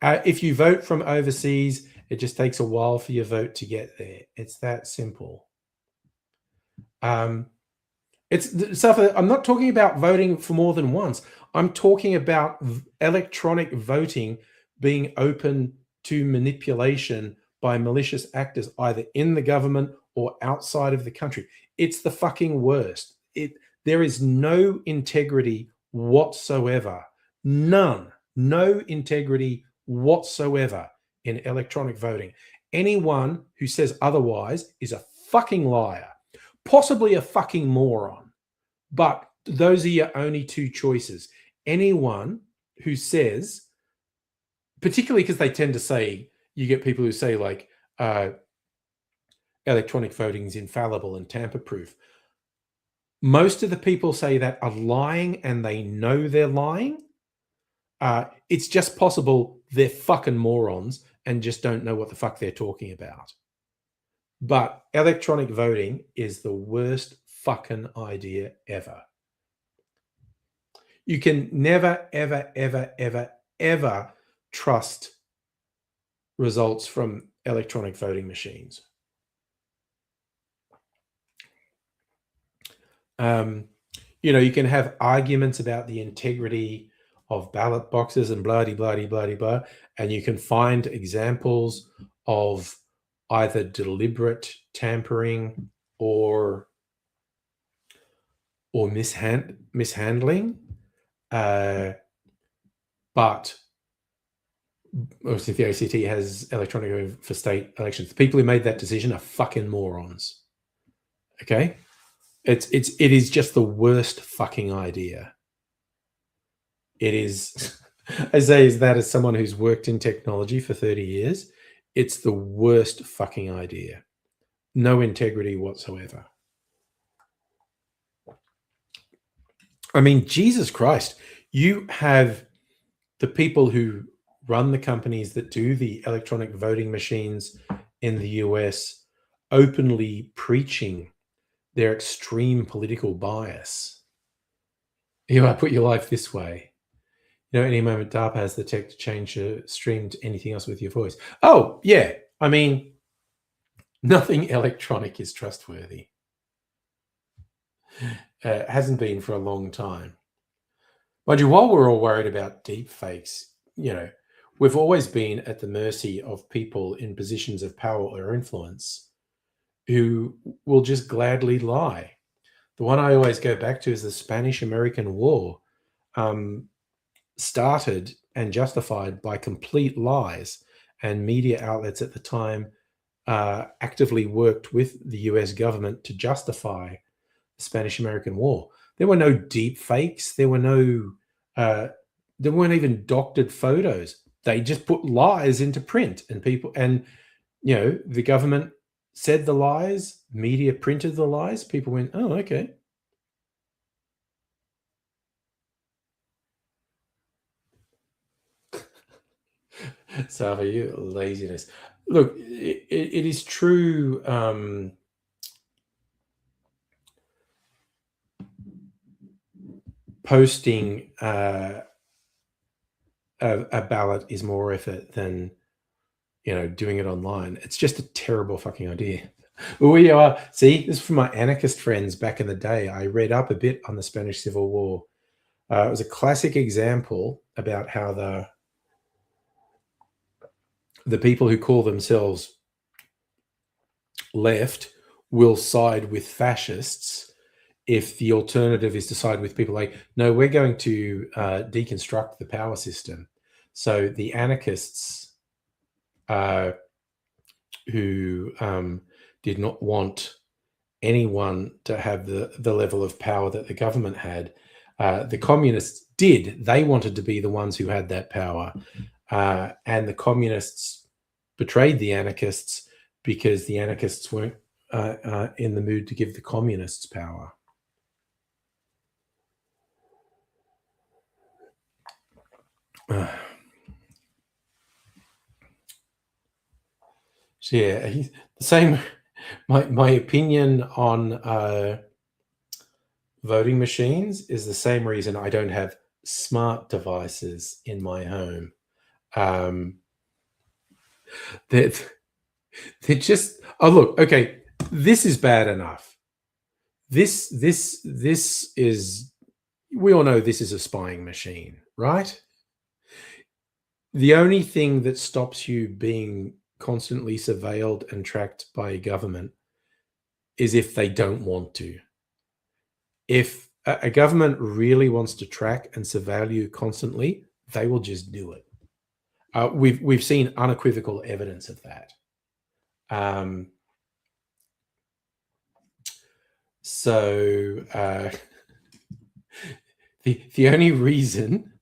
If you vote from overseas, it just takes a while for your vote to get there. It's that simple. I'm not talking about voting for more than once. I'm talking about electronic voting being open to manipulation by malicious actors, either in the government or outside of the country. It's the fucking worst. There is no integrity whatsoever. None. No integrity whatsoever in electronic voting. Anyone who says otherwise is a fucking liar, possibly a fucking moron. But those are your only two choices. Anyone who says, particularly because they tend to say, you get people who say like electronic voting is infallible and tamper-proof. Most of the people say that are lying, and they know they're lying. It's just possible they're fucking morons and just don't know what the fuck they're talking about. But electronic voting is the worst fucking idea ever. You can never, ever, ever, ever, ever trust results from electronic voting machines. You can have arguments about the integrity of ballot boxes and blah-de-blah-de-blah-de-blah, and you can find examples of either deliberate tampering or mishandling. But obviously the ACT has electronic voting for state elections. The people who made that decision are fucking morons. Okay? It is just the worst fucking idea. It is, I say that as someone who's worked in technology for 30 years, it's the worst fucking idea. No integrity whatsoever. I mean, Jesus Christ, you have the people who run the companies that do the electronic voting machines in the US openly preaching their extreme political bias. I put your life this way. Any moment DARPA has the tech to change your stream to anything else with your voice. Oh, yeah. I mean, nothing electronic is trustworthy. Hasn't been for a long time. Mind you, while we're all worried about deep fakes, we've always been at the mercy of people in positions of power or influence who will just gladly lie. The one I always go back to is the Spanish-American War, started and justified by complete lies, and media outlets at the time actively worked with the US government to justify the Spanish-American War. There were no deep fakes. There weren't even doctored photos. they just put lies into print, and people, and the government said the lies, media printed the lies, people went, oh, okay. So for you, laziness. Look, it is true. Posting a ballot is more effort than doing it online. It's just a terrible fucking idea. We are see this is from my anarchist friends back in the day. I read up a bit on the Spanish Civil War. It was a classic example about how the people who call themselves left will side with fascists if the alternative is to side with people like, no, we're going to deconstruct the power system. So the anarchists who did not want anyone to have the level of power that the government had, the communists did. They wanted to be the ones who had that power. And the communists betrayed the anarchists because the anarchists weren't in the mood to give the communists power. So yeah, the same. My opinion on voting machines is the same reason I don't have smart devices in my home. They're just, oh look, okay, this is bad enough. This is, we all know this is a spying machine, right? The only thing that stops you being constantly surveilled and tracked by a government is if they don't want to. If a government really wants to track and surveil you constantly, they will just do it. We've seen unequivocal evidence of that. So the only reason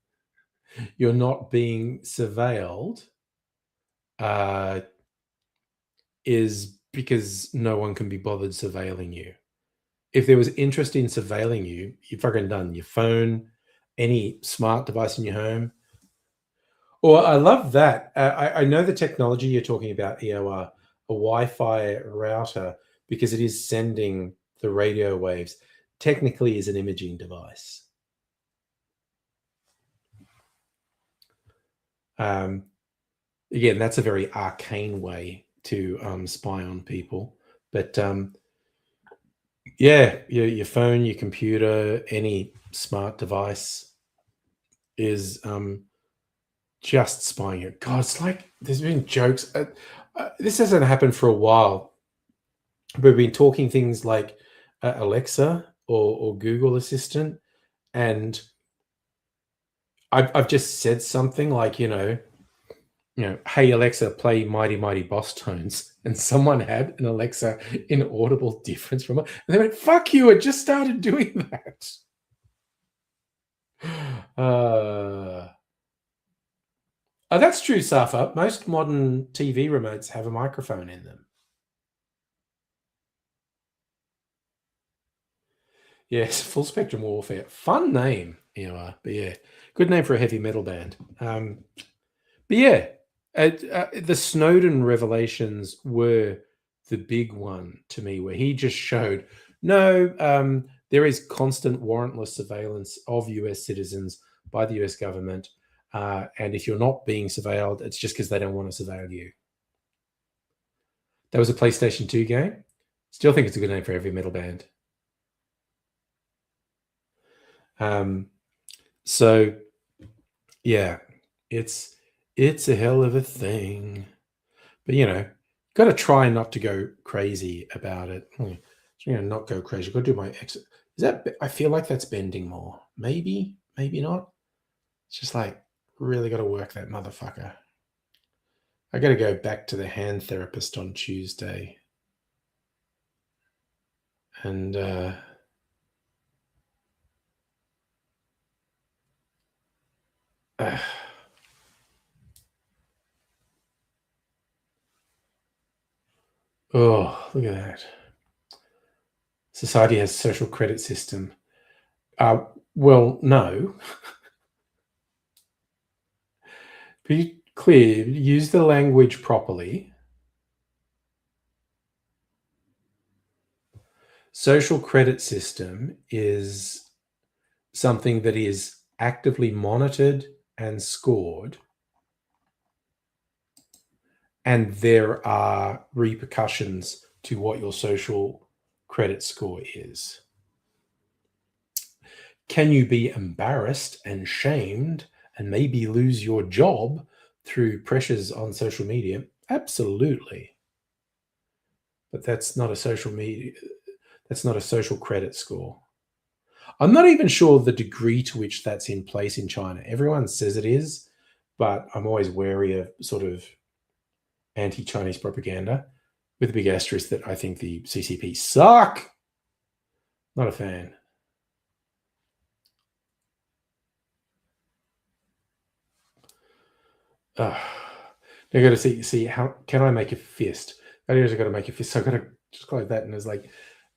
you're not being surveilled is because no one can be bothered surveilling you. If there was interest in surveilling you, you're fucking done. Your phone, any smart device in your home. Or I love that. I know the technology you're talking about, EOR, a Wi-Fi router, because it is sending the radio waves, technically is an imaging device. Again, that's a very arcane way to spy on people. But yeah, your phone, your computer, any smart device is just spying you. God, it's like there's been jokes. This hasn't happened for a while. We've been talking things like Alexa or Google Assistant, and I've just said something like, hey Alexa, play Mighty Mighty Boss Tones, and someone had an Alexa inaudible difference from it, and they went, "Fuck you! I just started doing that." That's true, Safa. Most modern TV remotes have a microphone in them. Yes, Full Spectrum Warfare. Fun name, but yeah, good name for a heavy metal band. But yeah, the Snowden revelations were the big one to me, where he just showed, no, there is constant warrantless surveillance of US citizens by the US government. And if you're not being surveilled, it's just because they don't want to surveil you. That was a PlayStation 2 game. Still think it's a good name for a heavy metal band. So yeah, it's a hell of a thing, but got to try not to go crazy about it. Not go crazy. Got to do my exit. Is that? I feel like that's bending more. Maybe not. It's just like really got to work that motherfucker. I got to go back to the hand therapist on Tuesday, and Oh, look at that. Society has social credit system. Well, no. Be clear, use the language properly. Social credit system is something that is actively monitored and scored, and there are repercussions to what your social credit score is. Can you be embarrassed and shamed and maybe lose your job through pressures on social media? Absolutely. But that's not a social media, that's not a social credit score. I'm not even sure the degree to which that's in place in China. Everyone says it is, but I'm always wary of sort of anti-Chinese propaganda, with a big asterisk that I think the CCP suck. Not a fan. I got to see how can I make a fist. I've got to make a fist. So I got to just close that, and it's like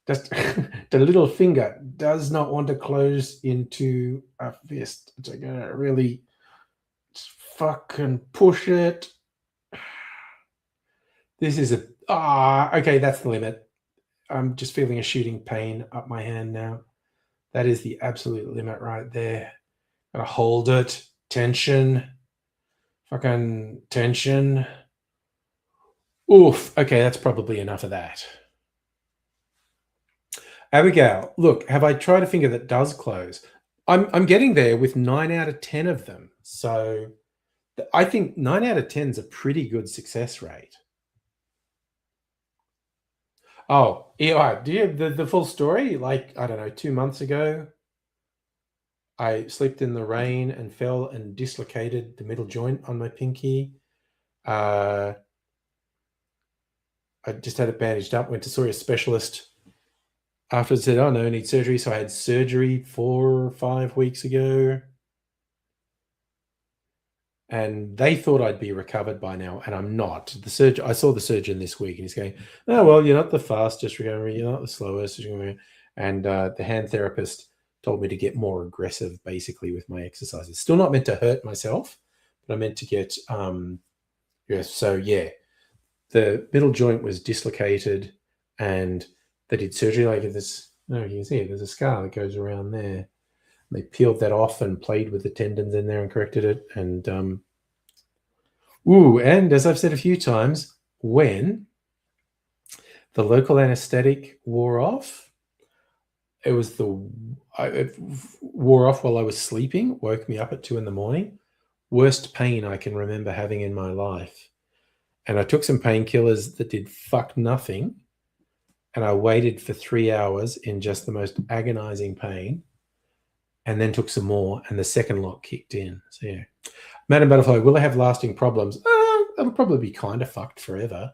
just the little finger does not want to close into a fist. So I'm gonna really just fucking push it. This is okay. That's the limit. I'm just feeling a shooting pain up my hand now. That is the absolute limit right there. Gotta hold it. Tension. Fucking tension. Oof. Okay, that's probably enough of that. Abigail, look, have I tried a finger that does close? I'm getting there with 9 out of 10 of them. So I think 9 out of 10 is a pretty good success rate. Oh, yeah. Do you have the full story? Like, I don't know, 2 months ago, I slipped in the rain and fell and dislocated the middle joint on my pinky. I just had it bandaged up, went to see a specialist. After it said, oh, no, I need surgery. So I had surgery 4 or 5 weeks ago. And they thought I'd be recovered by now, and I'm not. I saw the surgeon this week, and he's going, "Oh well, you're not the fastest recovery, you're not the slowest." And the hand therapist told me to get more aggressive, basically, with my exercises. Still not meant to hurt myself, but I meant to get yeah. So yeah, the middle joint was dislocated, and they did surgery. Like this, no, you can see it. There's a scar that goes around there. They peeled that off and played with the tendons in there and corrected it. And and as I've said a few times, when the local anesthetic wore off, it wore off while I was sleeping, woke me up at 2 a.m. Worst pain I can remember having in my life. And I took some painkillers that did fuck nothing. And I waited for 3 hours in just the most agonizing pain. And then took some more, and the second lot kicked in. So yeah. Madam Butterfly, will I have lasting problems? That'll probably be kind of fucked forever.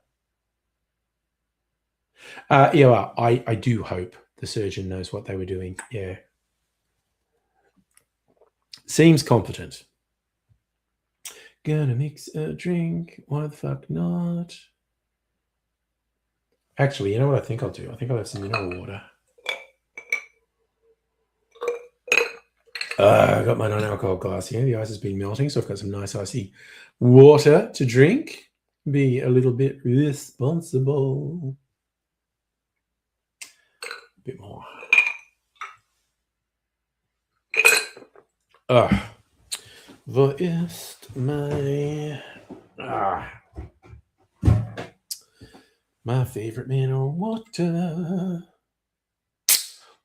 Yeah, I do hope the surgeon knows what they were doing. Yeah. Seems competent. Gonna mix a drink. Why the fuck not? Actually, you know what I think I'll do? I think I'll have some mineral water. I got my non-alcohol glass here. The ice has been melting, so I've got some nice icy water to drink. Be a little bit responsible. A bit more. Wo ist my favorite mineral water?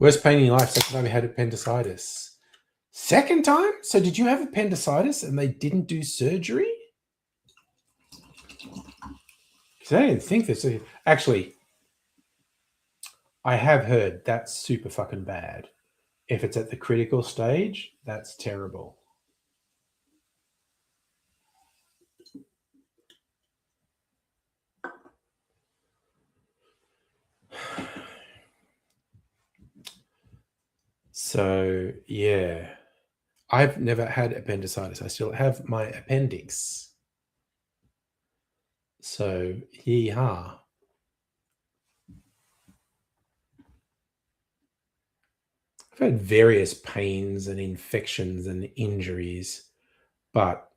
Worst pain in your life? Second time you had appendicitis. Second time? So did you have appendicitis and they didn't do surgery? Because I didn't think this. Actually, I have heard that's super fucking bad. If it's at the critical stage, that's terrible. So, yeah. I've never had appendicitis. I still have my appendix. So, yee-haw. had various pains and infections and injuries, but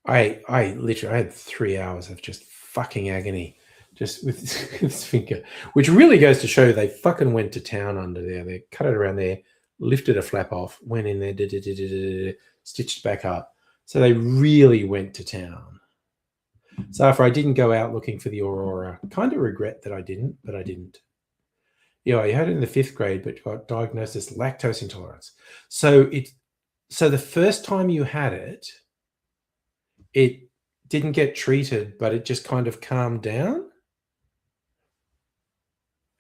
I had 3 hours of just fucking agony just with this finger, which really goes to show they fucking went to town under there. They cut it around there, lifted a flap off, went in there, stitched back up. So they really went to town. So after I didn't go out looking for the aurora, kind of regret that I didn't, but I didn't. Yeah, I had it in the 5th grade, but got diagnosed as lactose intolerance. So the first time you had it, it didn't get treated, but it just kind of calmed down.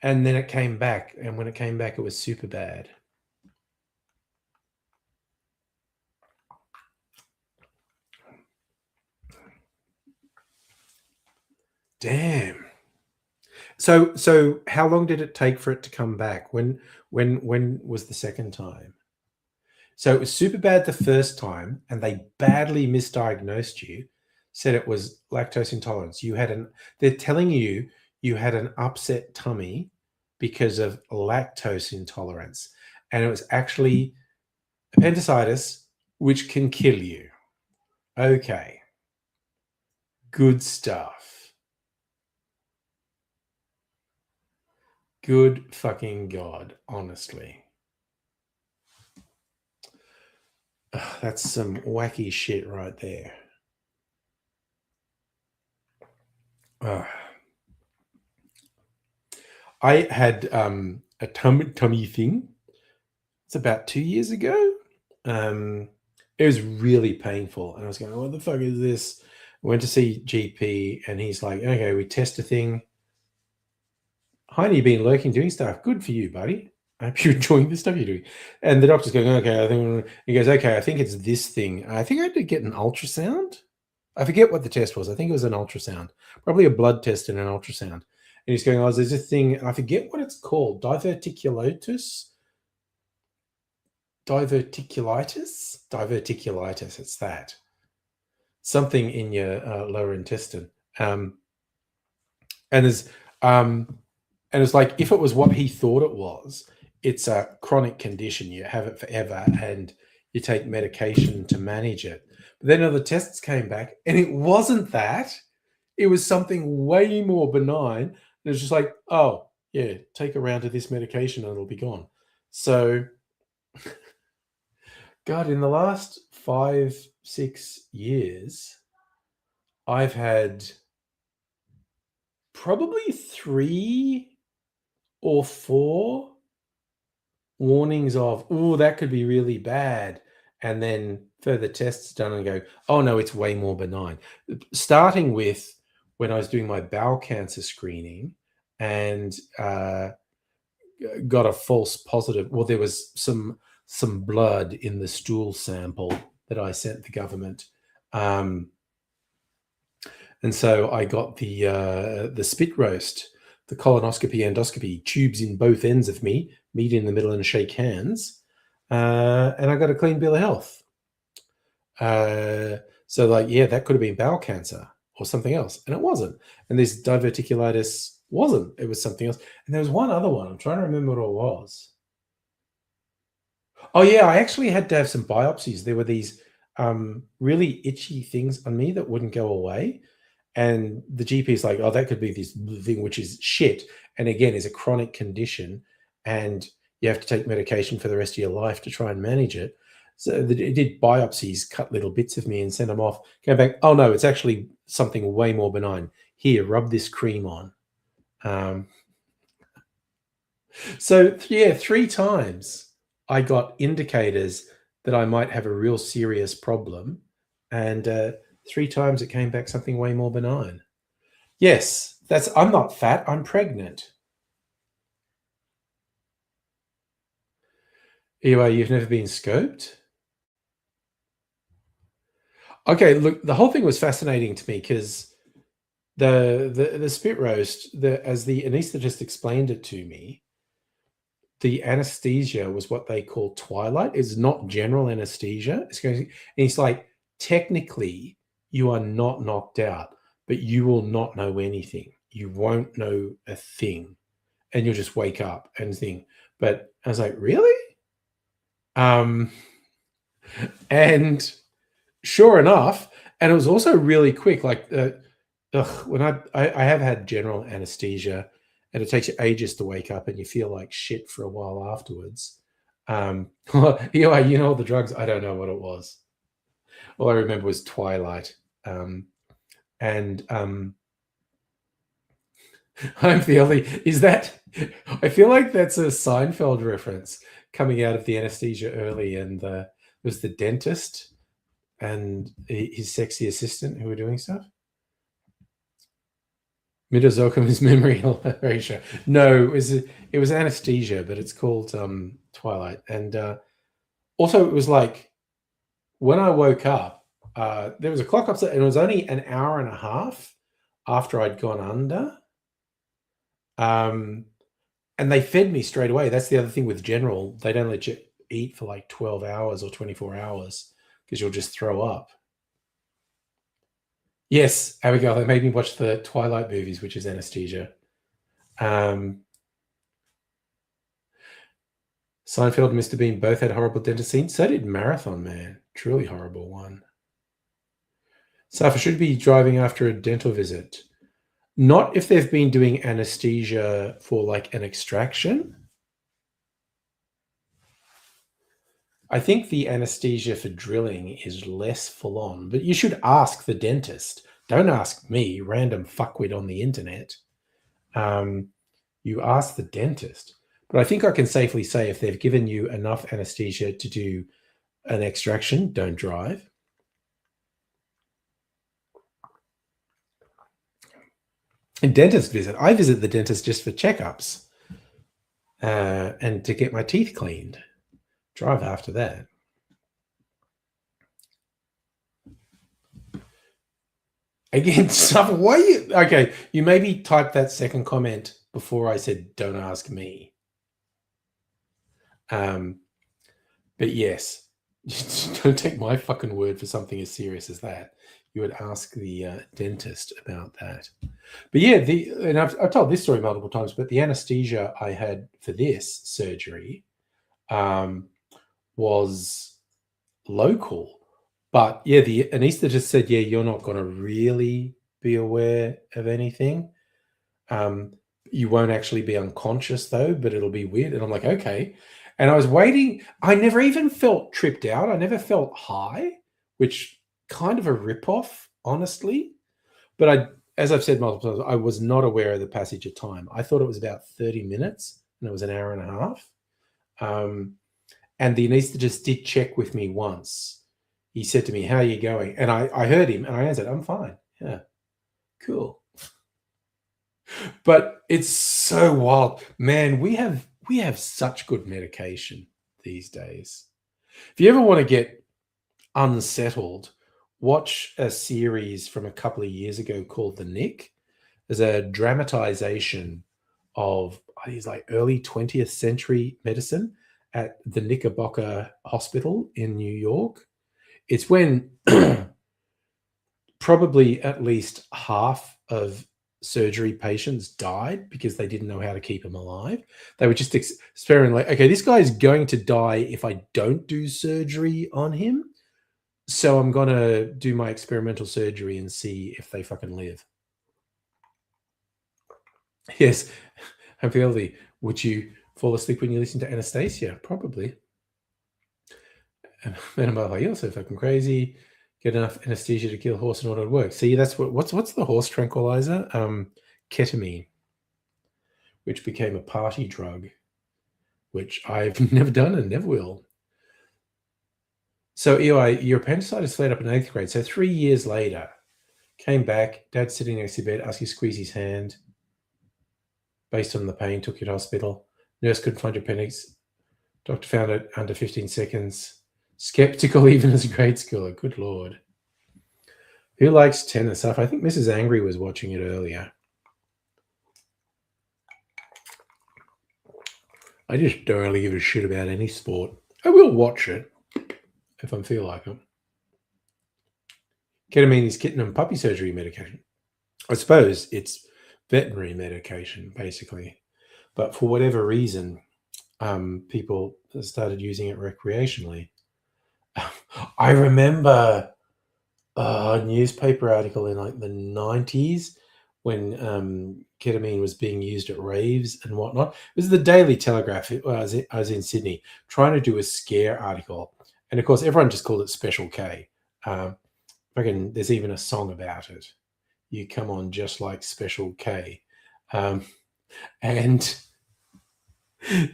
And then it came back. And when it came back, it was super bad. Damn. So how long did it take for it to come back? When was the second time? So it was super bad the first time, and they badly misdiagnosed you, said it was lactose intolerance. They're telling you had an upset tummy because of lactose intolerance. And it was actually appendicitis, which can kill you. Okay. Good stuff. Good fucking God, honestly. Ugh, that's some wacky shit right there. I had a tummy thing. It's about 2 years ago. It was really painful, and I was going, "What the fuck is this?" I went to see GP, and he's like, "Okay, we test a thing. Heine, you've been lurking, doing stuff. Good for you, buddy. I hope you're enjoying the stuff you're doing." And the doctor's going, "Okay, I think." He goes, "Okay, I think it's this thing." I think I had to get an ultrasound. I forget what the test was. I think it was an ultrasound, probably a blood test and an ultrasound. And he's going, "Oh, there's a thing. I forget what it's called. Diverticulitis. It's that. Something in your lower intestine." And it's like, if it was what he thought it was, it's a chronic condition. You have it forever, and you take medication to manage it. But then other tests came back, and it wasn't that. It was something way more benign. And it's just like, oh, yeah, take a round of this medication and it'll be gone. So, God, in the last 5-6 years, I've had probably 3 or 4 warnings of, oh, that could be really bad. And then further tests done and go, oh, no, it's way more benign. Starting with when I was doing my bowel cancer screening and got a false positive. Well, there was some blood in the stool sample that I sent the government. And so I got the spit roast, the colonoscopy, endoscopy, tubes in both ends of me, meet in the middle and shake hands. And I got a clean bill of health. So like, yeah, that could have been bowel cancer or something else. And it wasn't. And this diverticulitis wasn't. It was something else. And there was one other one. I'm trying to remember what it was. Oh, yeah, I actually had to have some biopsies. There were these really itchy things on me that wouldn't go away. And the GP is like, oh, that could be this thing, which is shit. And again, is a chronic condition. And you have to take medication for the rest of your life to try and manage it. So it did biopsies, cut little bits of me and send them off. Came back, oh, no, it's actually something way more benign. Here, rub this cream on. So, yeah, 3 times I got indicators that I might have a real serious problem. And 3 times it came back something way more benign. Yes, I'm not fat, I'm pregnant. Anyway, you've never been scoped? Okay, look, the whole thing was fascinating to me because the spit roast, as the anaesthetist explained it to me, the anesthesia was what they call twilight. It's not general anesthesia. It's like, technically, you are not knocked out, but you will not know anything. You won't know a thing, and you'll just wake up and think. But I was like, really? And sure enough, and it was also really quick. Like, when I have had general anesthesia, and it takes you ages to wake up, and you feel like shit for a while afterwards. You know all the drugs. I don't know what it was. All I remember was Twilight, and I'm the only. Is that? I feel like that's a Seinfeld reference coming out of the anesthesia early, and was the dentist and his sexy assistant who were doing stuff. Midazokum is memory ratio. No, it was anesthesia, but it's called Twilight. And also, it was like when I woke up, there was a clock upset, and it was only an hour and a half after I'd gone under. And they fed me straight away. That's the other thing with general; they don't let you eat for like 12 hours or 24 hours because you'll just throw up. Yes, Abigail, they made me watch the Twilight movies, which is anesthesia. Seinfeld and Mr. Bean both had horrible dentist scenes. So did Marathon Man. Truly horrible one. Safa should be driving after a dental visit. Not if they've been doing anesthesia for like an extraction. I think the anesthesia for drilling is less full on, but you should ask the dentist. Don't ask me, random fuckwit on the internet. You ask the dentist. But I think I can safely say if they've given you enough anesthesia to do an extraction, don't drive. And dentist visit. I visit the dentist just for checkups and to get my teeth cleaned. Drive after that. Again, stuff. Why you? Okay, you maybe typed that second comment before I said, "Don't ask me." But yes, don't take my fucking word for something as serious as that. You would ask the dentist about that. But yeah, and I've told this story multiple times. But the anesthesia I had for this surgery was local. But yeah, the anaesthetist said, yeah, you're not going to really be aware of anything. You won't actually be unconscious though, but it'll be weird. And I'm like, okay. And I was waiting. I never even felt tripped out. I never felt high, which kind of a ripoff, honestly. But as I've said multiple times, I was not aware of the passage of time. I thought it was about 30 minutes and it was an hour and a half. And the anaesthetist did check with me once. He said to me, how are you going? And I heard him and I answered, I'm fine. Yeah, cool. But it's so wild. Man, we have such good medication these days. If you ever want to get unsettled, watch a series from a couple of years ago called The Nick. There's a dramatization of these like early 20th century medicine at the Knickerbocker Hospital in New York. It's when probably at least half of surgery patients died because they didn't know how to keep him alive. They were just experimenting like, okay, this guy is going to die if I don't do surgery on him. So I'm going to do my experimental surgery and see if they fucking live. Yes. Happy, would you fall asleep when you listen to Anastasia? Probably. And I'm like, you're so fucking crazy. Get enough anesthesia to kill a horse in order to work. See, that's what's the horse tranquilizer? Ketamine, which became a party drug, which I've never done and never will. So Eli, your appendicitis flared up in 8th grade. So 3 years later, came back, dad's sitting next to bed, asked you to squeeze his hand. Based on the pain, took you to hospital. Nurse couldn't find your appendix. Doctor found it under 15 seconds. Skeptical even as a grade schooler. Good Lord. Who likes tennis stuff? I think Mrs. Angry was watching it earlier. I just don't really give a shit about any sport. I will watch it if I feel like it. Ketamine is kitten and puppy surgery medication. I suppose it's veterinary medication, basically. But for whatever reason, people started using it recreationally. I remember a newspaper article in like the 90s when ketamine was being used at raves and whatnot. It was the Daily Telegraph. I was in Sydney trying to do a scare article. And of course, everyone just called it Special K. There's even a song about it. You come on just like Special K. And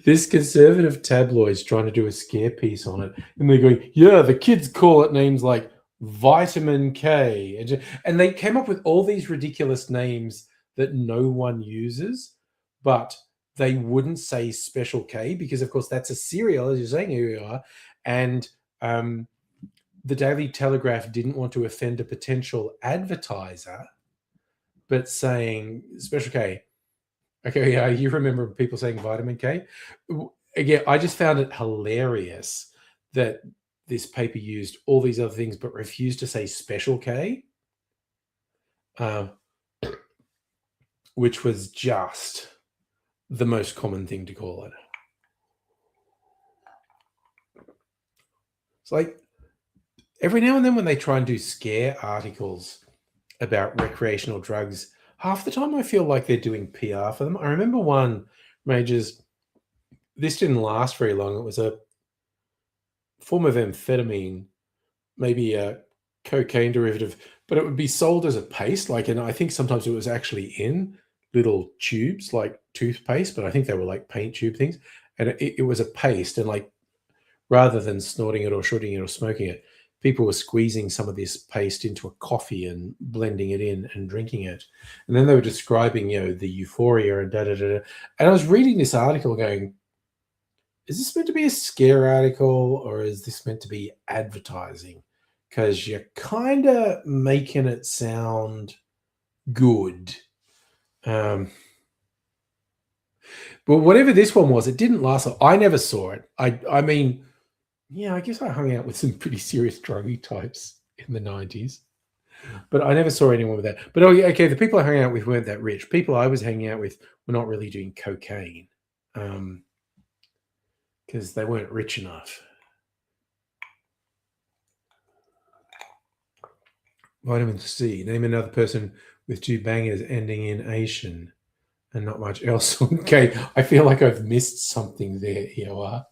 this conservative tabloid's trying to do a scare piece on it. And they're going, yeah, the kids call it names like Vitamin K. And they came up with all these ridiculous names that no one uses, but they wouldn't say Special K because, of course, that's a cereal, as you're saying, here you are. And the Daily Telegraph didn't want to offend a potential advertiser, but saying Special K. Okay, yeah, you remember people saying Vitamin K? Again, I just found it hilarious that this paper used all these other things but refused to say Special K, which was just the most common thing to call it. It's like every now and then when they try and do scare articles about recreational drugs, half the time I feel like they're doing PR for them. I remember one, Majors, this didn't last very long. It was a form of amphetamine, maybe a cocaine derivative, but it would be sold as a paste. And I think sometimes it was actually in little tubes like toothpaste, but I think they were like paint tube things. And it was a paste. And rather than snorting it or shooting it or smoking it, people were squeezing some of this paste into a coffee and blending it in and drinking it. And then they were describing, the euphoria and da-da-da-da. And I was reading this article going, is this meant to be a scare article or is this meant to be advertising? Because you're kind of making it sound good. But whatever this one was, it didn't last. I never saw it. I mean, yeah, I guess I hung out with some pretty serious druggy types in the 90s. But I never saw anyone with that. But okay, the people I hung out with weren't that rich. People I was hanging out with were not really doing cocaine. Because they weren't rich enough. Vitamin C. Name another person with two bangers ending in Asian and not much else. Okay, I feel like I've missed something there, EOR.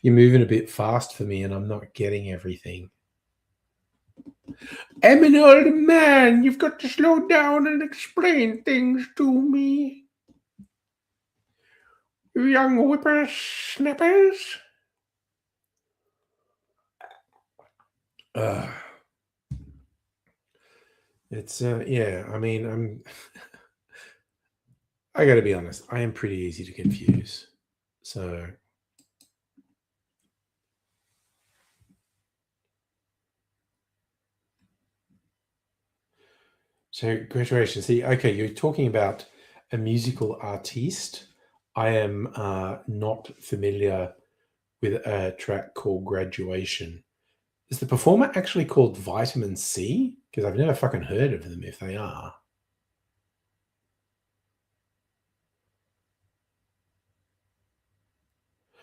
You're moving a bit fast for me and I'm not getting everything. I'm an old man. You've got to slow down and explain things to me. You young whippersnappers. It's yeah, I mean, I gotta be honest, I am pretty easy to confuse. So graduation. See, okay, you're talking about a musical artiste. I am not familiar with a track called Graduation. Is the performer actually called Vitamin C? Because I've never fucking heard of them if they are.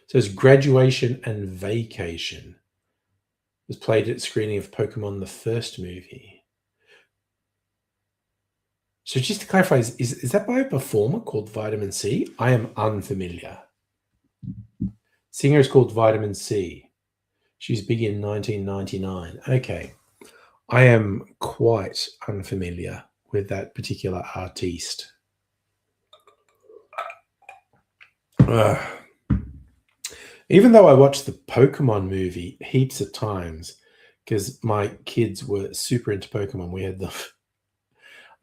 So it's Graduation and Vacation. It was played at screening of Pokemon the first movie. So just to clarify, is that by a performer called Vitamin C? I am unfamiliar. Singer is called Vitamin C. She's big in 1999. Okay. I am quite unfamiliar with that particular artiste. Even though I watched the Pokemon movie heaps of times, because my kids were super into Pokemon. We had the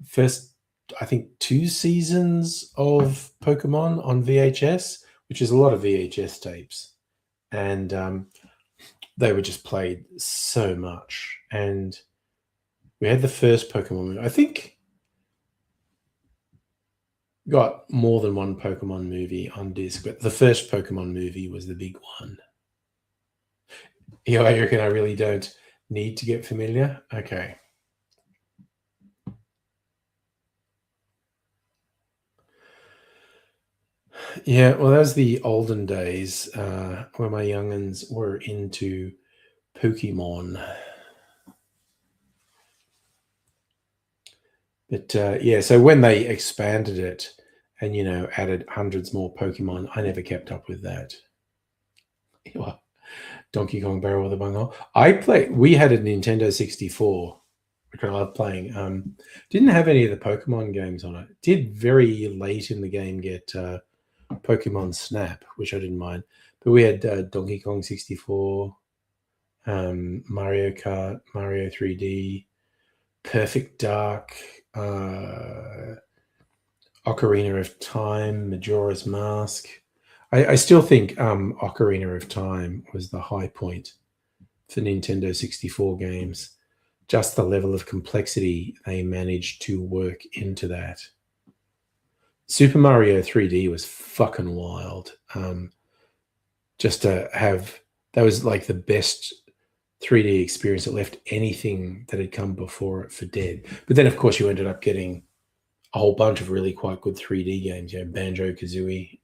first, I think, 2 seasons of Pokemon on VHS, which is a lot of VHS tapes. And they were just played so much. And we had the first Pokemon movie. I think got more than one Pokemon movie on disc, but the first Pokemon movie was the big one. Yeah, I reckon I really don't need to get familiar. Okay. Yeah, well, that was the olden days when my youngins were into Pokemon. But yeah, so when they expanded it and, added hundreds more Pokemon, I never kept up with that. Well, Donkey Kong Barrel of the Bunghole. We had a Nintendo 64, which I loved playing. Didn't have any of the Pokemon games on it. Did very late in the game get Pokemon Snap, which I didn't mind. But we had Donkey Kong 64, Mario Kart, Mario 3D, Perfect Dark, Ocarina of Time, Majora's Mask. I still think Ocarina of Time was the high point for Nintendo 64 games. Just the level of complexity they managed to work into that. Super Mario 3D was fucking wild. Just to have that was like the best 3D experience that left anything that had come before it for dead. But then, of course, you ended up getting a whole bunch of really quite good 3D games. Banjo Kazooie.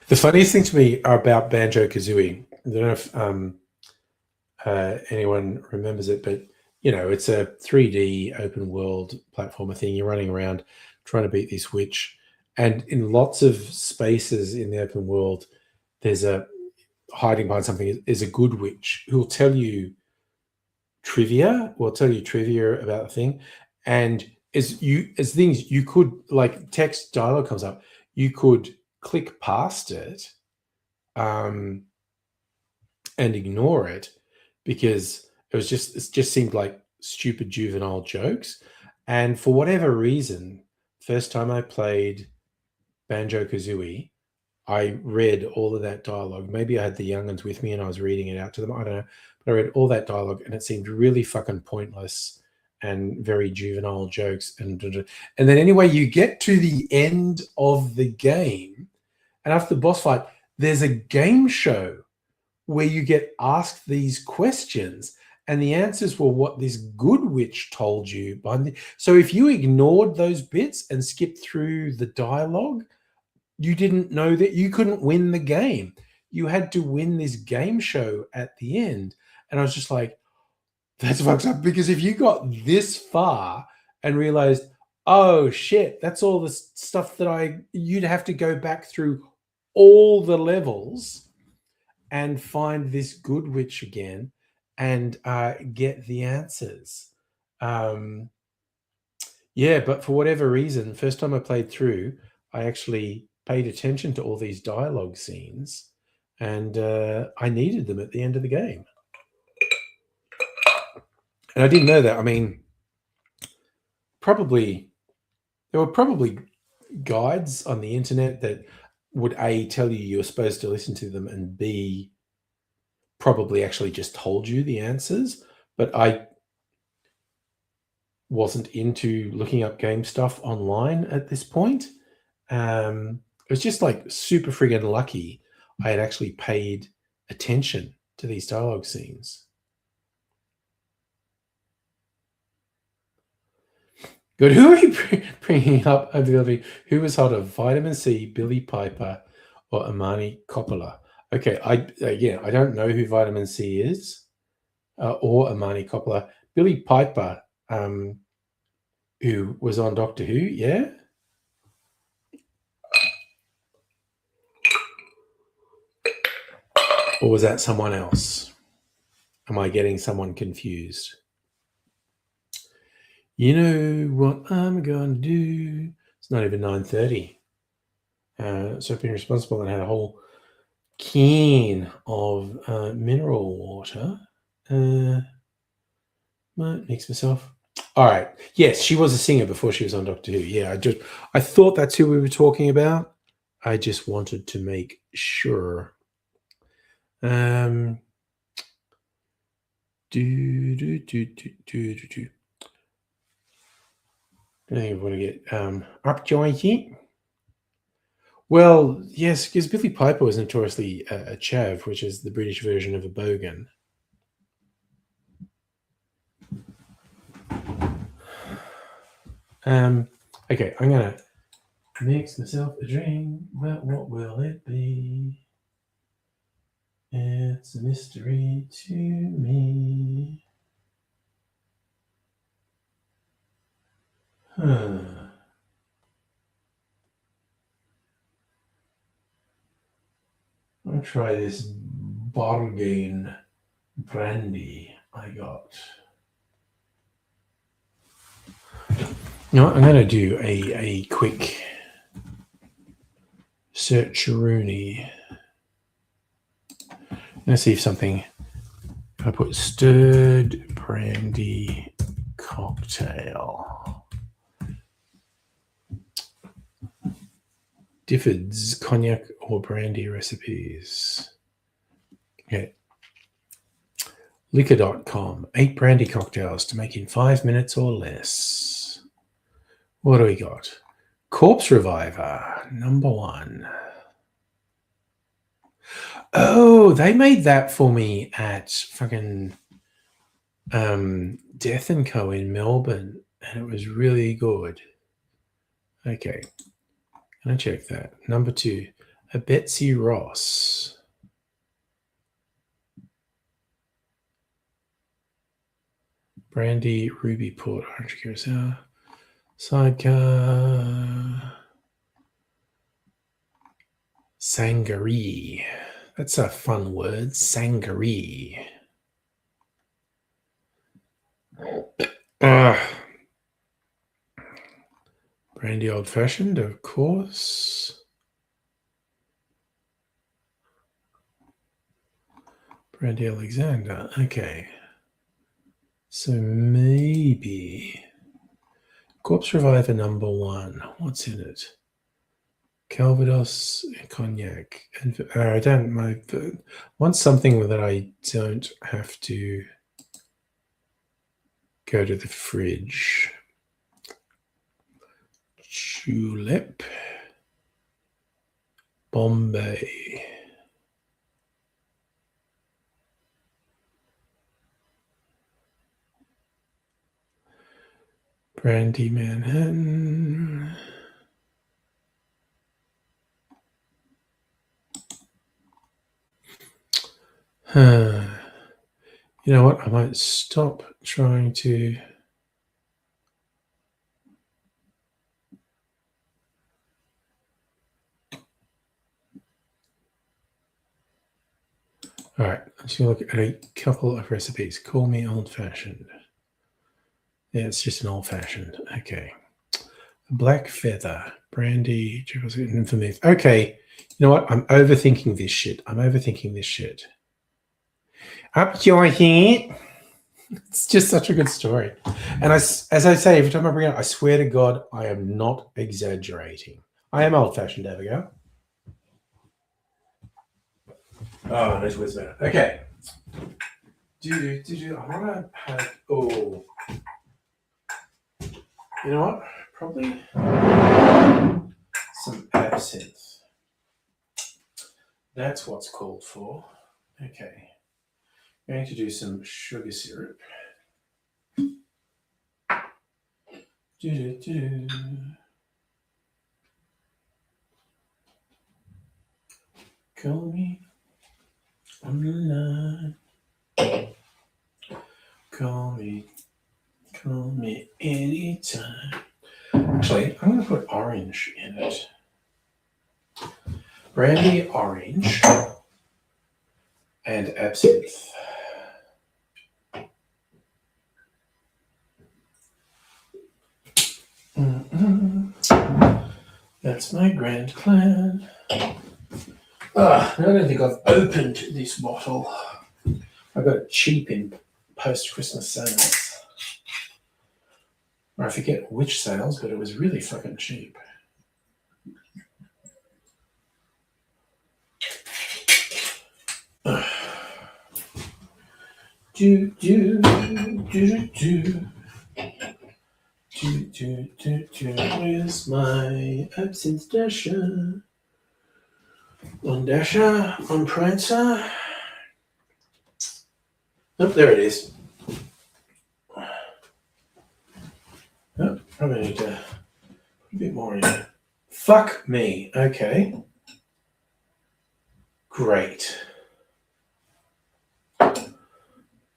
The funniest thing to me about Banjo Kazooie, I don't know if anyone remembers it, but it's a 3D open world platformer thing. You're running around trying to beat this witch, and in lots of spaces in the open world, there's a hiding behind something is a good witch who will tell you trivia. Will tell you trivia about the thing, and as things you could like text dialogue comes up, you could click past it, and ignore it because it just seemed like stupid juvenile jokes. And for whatever reason, first time I played Banjo Kazooie, I read all of that dialogue. Maybe I had the young'uns with me and I was reading it out to them. I don't know. But I read all that dialogue and it seemed really fucking pointless and very juvenile jokes. And then anyway, you get to the end of the game, and after the boss fight, there's a game show where you get asked these questions, and the answers were what this good witch told you. So if you ignored those bits and skipped through the dialogue, you didn't know that you couldn't win the game. You had to win this game show at the end. And I was just like, that's fucked up. Because if you got this far and realized, oh shit, that's all the stuff that you'd have to go back through all the levels and find this good witch again and get the answers. Yeah, but for whatever reason, first time I played through, I actually paid attention to all these dialogue scenes, and I needed them at the end of the game. And I didn't know that. I mean, there were probably guides on the internet that would A, tell you you're supposed to listen to them, and B, probably actually just told you the answers. But I wasn't into looking up game stuff online at this point. It was just like super friggin' lucky I had actually paid attention to these dialogue scenes. Good. Who are you bringing up over the other? Who was hotter, Vitamin C, Billy Piper, or Amani Coppola? Okay, I don't know who Vitamin C is, or Amani Coppola. Billy Piper, who was on Doctor Who, yeah. Or was that someone else? Am I getting someone confused? You know what I'm going to do? It's not even 9:30. So I've been responsible and had a whole can of mineral water. Might mix myself. All right. Yes, she was a singer before she was on Doctor Who. Yeah, I thought that's who we were talking about. I just wanted to make sure. Do. I think I want to get up jointy. Well, yes, because Billy Piper was notoriously a chav, which is the British version of a bogan. Okay, I'm gonna mix myself a drink, but what will it be? It's a mystery to me. I'll try this bargain brandy I got. You know what? I'm going to do a quick search-a-rooney. Let's see if something. I put stirred brandy cocktail. Difford's cognac or brandy recipes. Okay. Liquor.com. 8 brandy cocktails to make in 5 minutes or less. What do we got? Corpse Reviver, number 1. Oh, they made that for me at fucking Death & Co. in Melbourne, and it was really good. Okay. Can I check that? Number 2, a Betsy Ross. Brandy, Ruby Port, Orange Curacao. Sidecar. Sangaree. That's a fun word. Sangaree. Brandy Old Fashioned, of course. Brandy Alexander. Okay. So maybe Corpse Reviver number 1. What's in it? Calvados, cognac. And I don't want something that I don't have to go to the fridge. Julep, Bombay. Brandy Manhattan. You know what? I might stop trying to. All right, let's go look at a couple of recipes. Call me old-fashioned. Yeah, it's just an old-fashioned. Okay. Black feather, brandy, infamous. Okay, you know what? I'm overthinking this shit. Up your head. It's just such a good story. And as I say, every time I bring it up, I swear to God, I am not exaggerating. I am old-fashioned, Abigail. Oh, no, where's better. Okay. I want to have. Oh. You know what? Probably some absinthe. That's what's called for. Okay. I'm going to do some sugar syrup. Call me on the line. Call me anytime. Actually, I'm going to put orange in it. Brandy, orange, and absinthe. That's my grand plan. I don't think I've opened this bottle. I got it cheap in post-Christmas sales. Or I forget which sales, but it was really fucking cheap. Where's my absinthe dasher? On Dasher, on Prancer. Oh, there it is. Oh, Probably need to put a bit more in here. Fuck me. Okay. Great.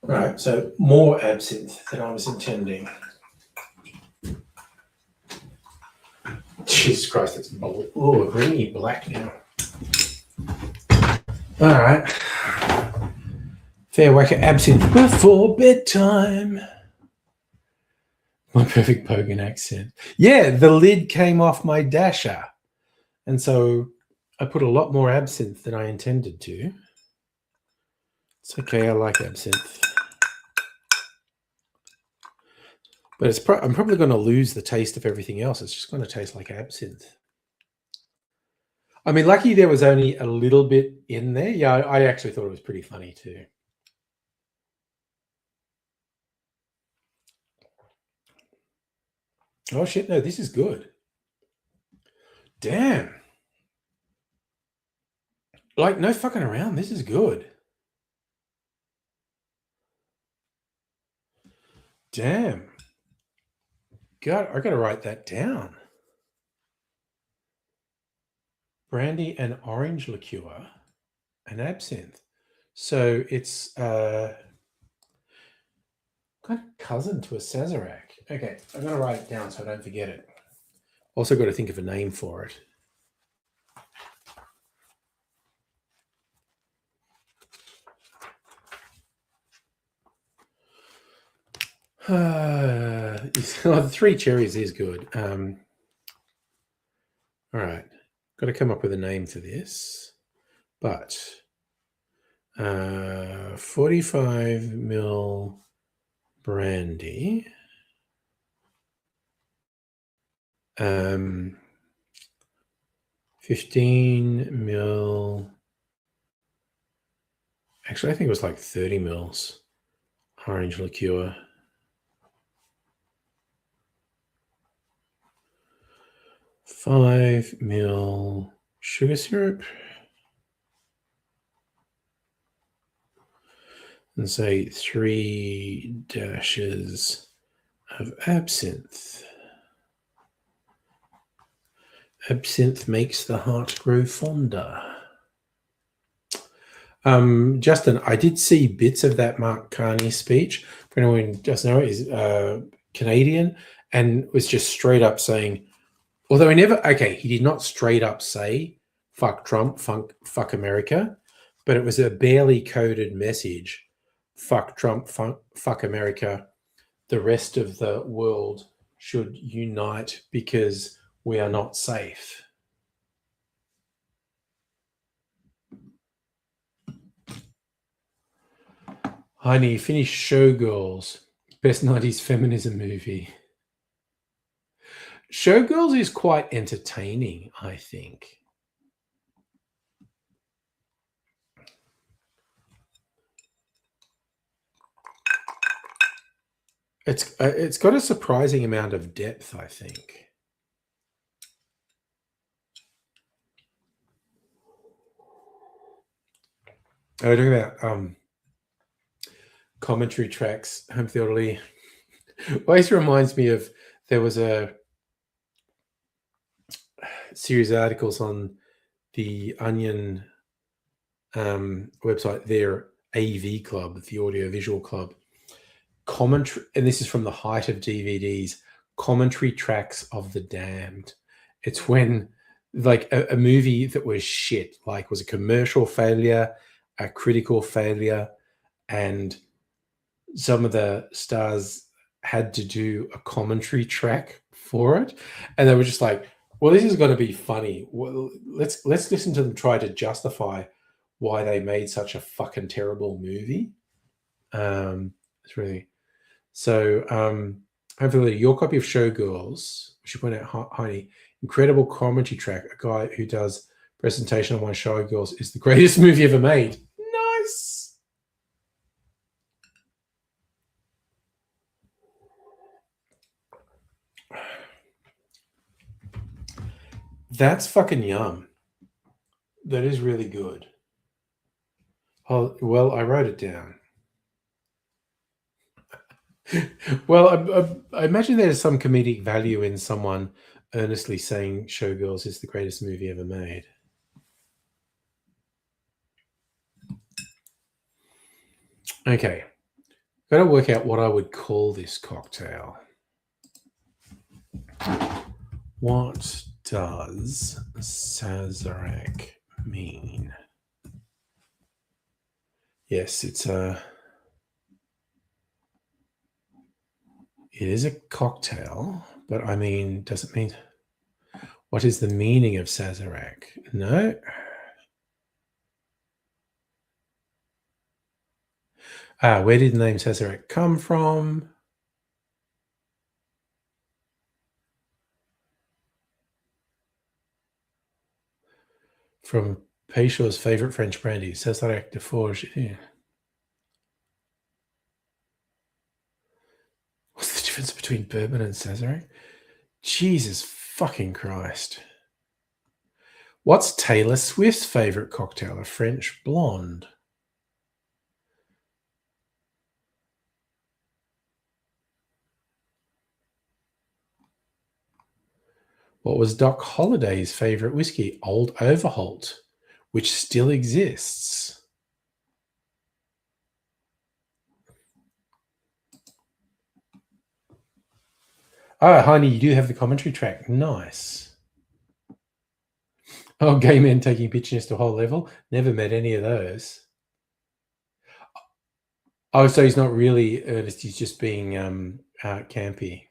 Right, so more absinthe than I was intending. Jesus Christ, it's greeny black now. All right. Fair whack of absinthe before bedtime. My perfect Pogan accent. Yeah, the lid came off my dasher. And so I put a lot more absinthe than I intended to. It's okay, I like absinthe. But I'm probably going to lose the taste of everything else. It's just going to taste like absinthe. I mean, lucky there was only a little bit in there. Yeah, I actually thought it was pretty funny too. Oh shit, no, this is good. Damn. Like, no fucking around. This is good. Damn. God, I got to write that down. Brandy and orange liqueur and absinthe. So it's kind of cousin to a Sazerac. Okay, I'm going to write it down so I don't forget it. Also got to think of a name for it. The three cherries is good. All right, got to come up with a name for this. But 45 ml brandy. 15 mil. Actually, I think it was like 30 mils orange liqueur. 5 mil sugar syrup. And say 3 dashes of absinthe. Absinthe makes the heart grow fonder. Justin, I did see bits of that Mark Carney speech. For anyone who doesn't know, is Canadian and was just straight up saying, although he did not straight up say fuck Trump, fuck America, but it was a barely coded message. Fuck Trump, fuck America. The rest of the world should unite because we are not safe. Honey, finish Showgirls. Best 90s feminism movie. Showgirls is quite entertaining, I think. It's got a surprising amount of depth, I think. We're talking about commentary tracks. Home Theodorly always reminds me of, there was a series of articles on the Onion website, their AV club, the Audiovisual Club. Commentary, and this is from the height of DVDs, commentary tracks of The Damned. It's when like a movie that was shit, like was a commercial failure, a critical failure, and some of the stars had to do a commentary track for it, and they were just like, well, this is going to be funny. Well, let's listen to them try to justify why they made such a fucking terrible movie. It's really so. Hopefully, your copy of Showgirls, we should point out, Heidi, incredible commentary track. A guy who does presentation on my Showgirls is the greatest movie ever made. Nice. That's fucking yum. That is really good. Oh, well, I wrote it down. Well, I imagine there's some comedic value in someone earnestly saying Showgirls is the greatest movie ever made. Okay. Got to work out what I would call this cocktail. What does Sazerac mean? Yes, it is a cocktail, but I mean, does it mean, what is the meaning of Sazerac? No. Where did the name Sazerac come from? From Peychaud's favorite French brandy, Sazerac de Forge. Yeah. What's the difference between bourbon and Sazerac? Jesus fucking Christ. What's Taylor Swift's favorite cocktail? A French blonde. What was Doc Holliday's favorite whiskey? Old Overholt, which still exists. Oh, honey, you do have the commentary track. Nice. Oh, gay men taking pictures to a whole level. Never met any of those. Oh, so he's not really earnest. He's just being campy.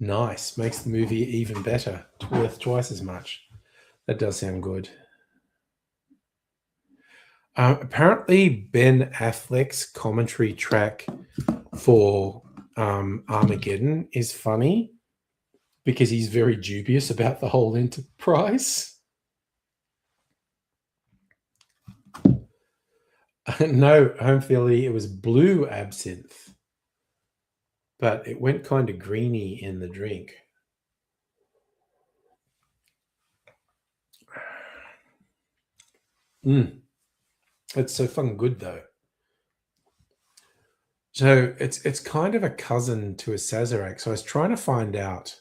Nice. Makes the movie even better. Worth twice as much. That does sound good. Apparently, Ben Affleck's commentary track for Armageddon is funny because he's very dubious about the whole enterprise. No, home theory, it was blue absinthe, but it went kind of greeny in the drink. It's so fucking good though. So it's kind of a cousin to a Sazerac. So I was trying to find out.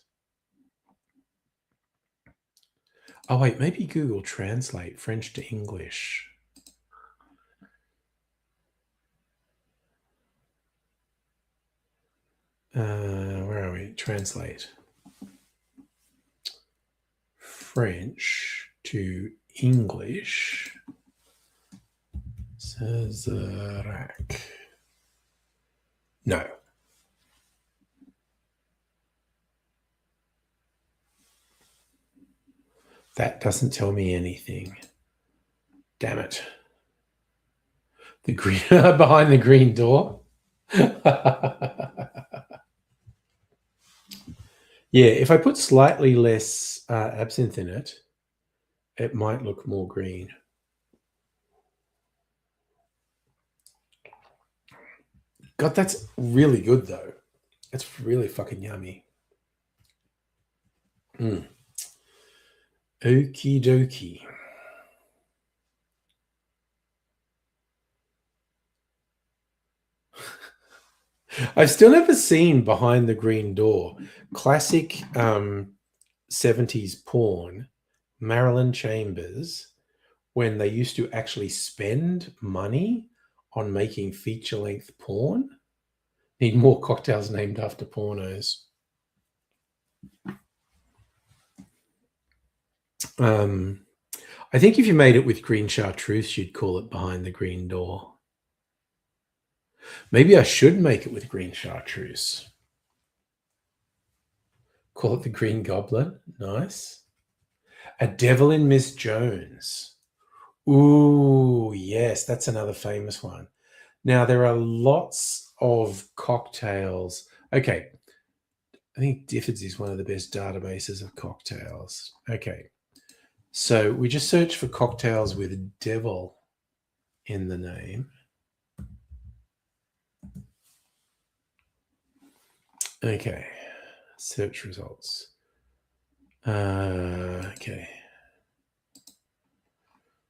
Oh wait, maybe Google Translate French to English. Where are we? Translate French to English. Sazerac. No. That doesn't tell me anything. Damn it. The green behind the green door. Yeah, if I put slightly less absinthe in it, it might look more green. God, that's really good though. It's really fucking yummy. Okie dokie. I've still never seen Behind the Green Door. Classic 70s porn, Marilyn Chambers, when they used to actually spend money on making feature-length porn. Need more cocktails named after pornos. I think if you made it with green chartreuse, you'd call it Behind the Green Door. Maybe I should make it with green chartreuse. Call it the Green Goblin. Nice. A Devil in Miss Jones. Ooh, yes, that's another famous one. Now, there are lots of cocktails. Okay. I think Difford's is one of the best databases of cocktails. Okay. So we just search for cocktails with devil in the name. Okay. Search results. Okay.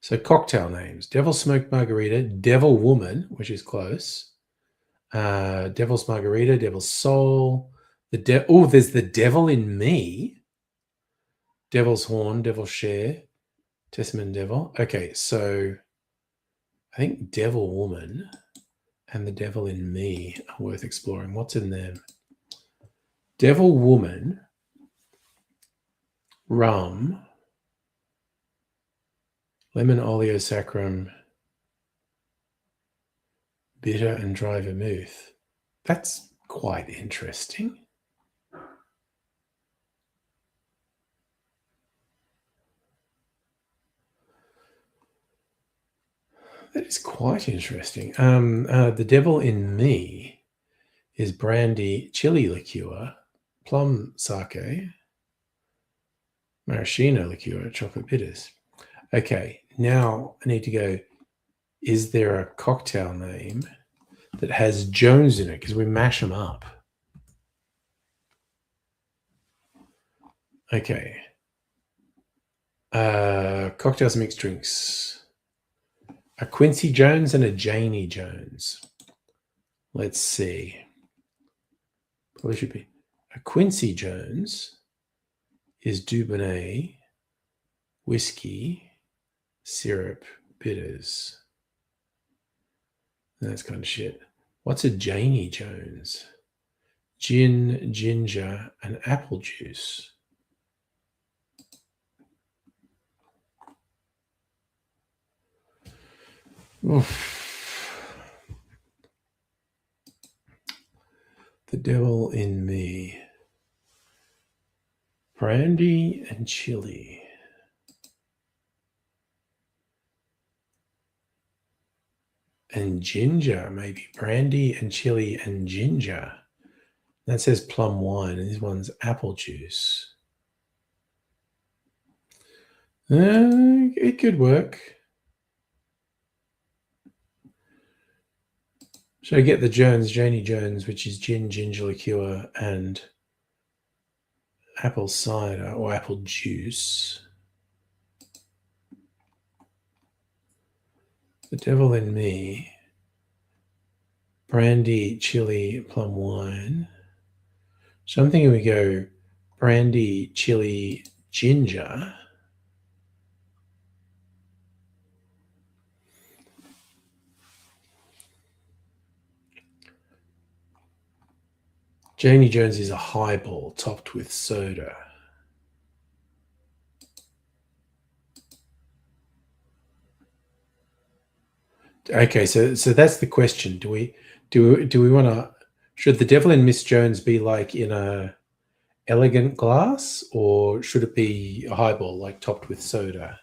So cocktail names: Devil Smoked Margarita, Devil Woman, which is close, Devil's Margarita, Devil's Soul. There's the Devil in Me. Devil's Horn, Devil's Share, Testament Devil. Okay, so I think Devil Woman and the Devil in Me are worth exploring. What's in them? Devil Woman, Rum, Lemon Oleo Sacrum, Bitter and Dry Vermouth. That's quite interesting. That is quite interesting. The Devil in Me is brandy, chili liqueur, plum sake, maraschino liqueur, chocolate bitters. Okay, now I need to go, is there a cocktail name that has Jones in it? Because we mash them up. Okay. Cocktails, mixed drinks. A Quincy Jones and a Janie Jones. Let's see. Probably should be. A Quincy Jones is Dubonnet, whiskey, syrup, bitters. That's kind of shit. What's a Janie Jones? Gin, ginger, and apple juice. Oof. The Devil in Me. Brandy and chili. And ginger, maybe. Brandy and chili and ginger. That says plum wine, and this one's apple juice. It could work. So I get the Janie Jones, which is gin, ginger liqueur, and apple cider or apple juice. The Devil in Me. Brandy, chili, plum wine. So I'm thinking we go brandy, chili, ginger. Janie Jones is a highball topped with soda. Okay, so that's the question. Do we want to? Should the Devil in Miss Jones be like in a elegant glass, or should it be a highball, like topped with soda?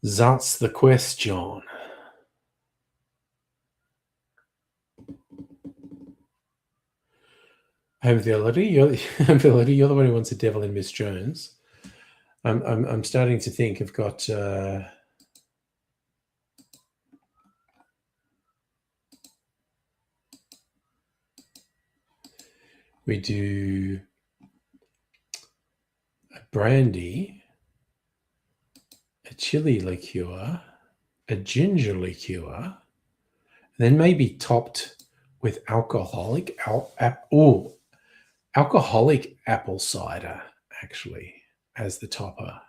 That's the question. Home Theology, you're the one who wants a Devil in Miss Jones. I'm starting to think I've got. We do a brandy, a chili liqueur, a ginger liqueur, and then maybe topped with alcoholic apple cider, actually, as the topper.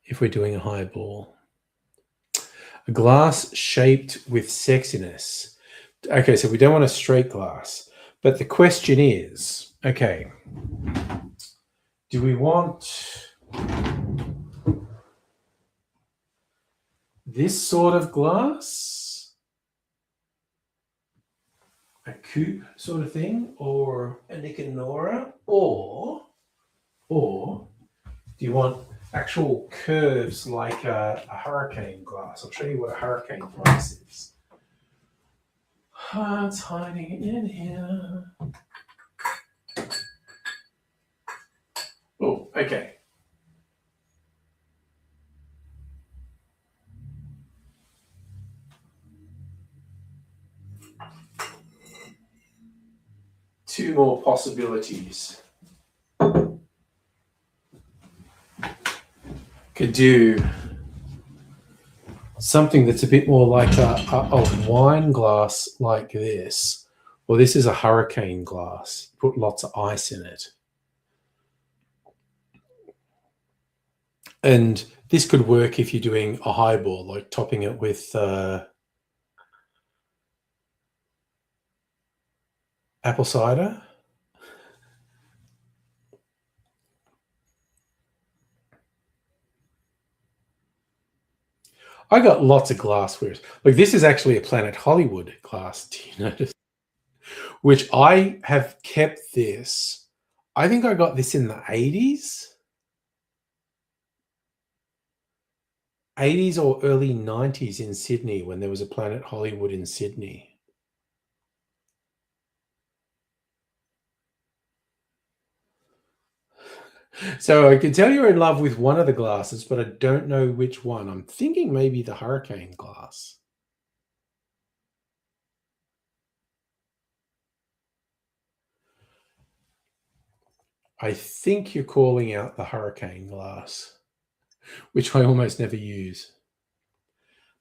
If we're doing a highball. A glass shaped with sexiness. Okay, so we don't want a straight glass. But the question is, okay, do we want this sort of glass? A coupe sort of thing? Or a Nick and Nora? Or do you want actual curves like a hurricane glass? I'll show you what a hurricane glass is. It's hiding in here. Oh, okay. Two more possibilities. could do something that's a bit more like a wine glass like this. Well, this is a hurricane glass. Put lots of ice in it. And this could work if you're doing a highball, like topping it with apple cider. I got lots of glassware. Like this is actually a Planet Hollywood glass. Do you notice? Which I have kept this. I think I got this in the 80s. 80s or early 90s in Sydney when there was a Planet Hollywood in Sydney. So I can tell you're in love with one of the glasses, but I don't know which one. I'm thinking maybe the hurricane glass. I think you're calling out the hurricane glass, which I almost never use.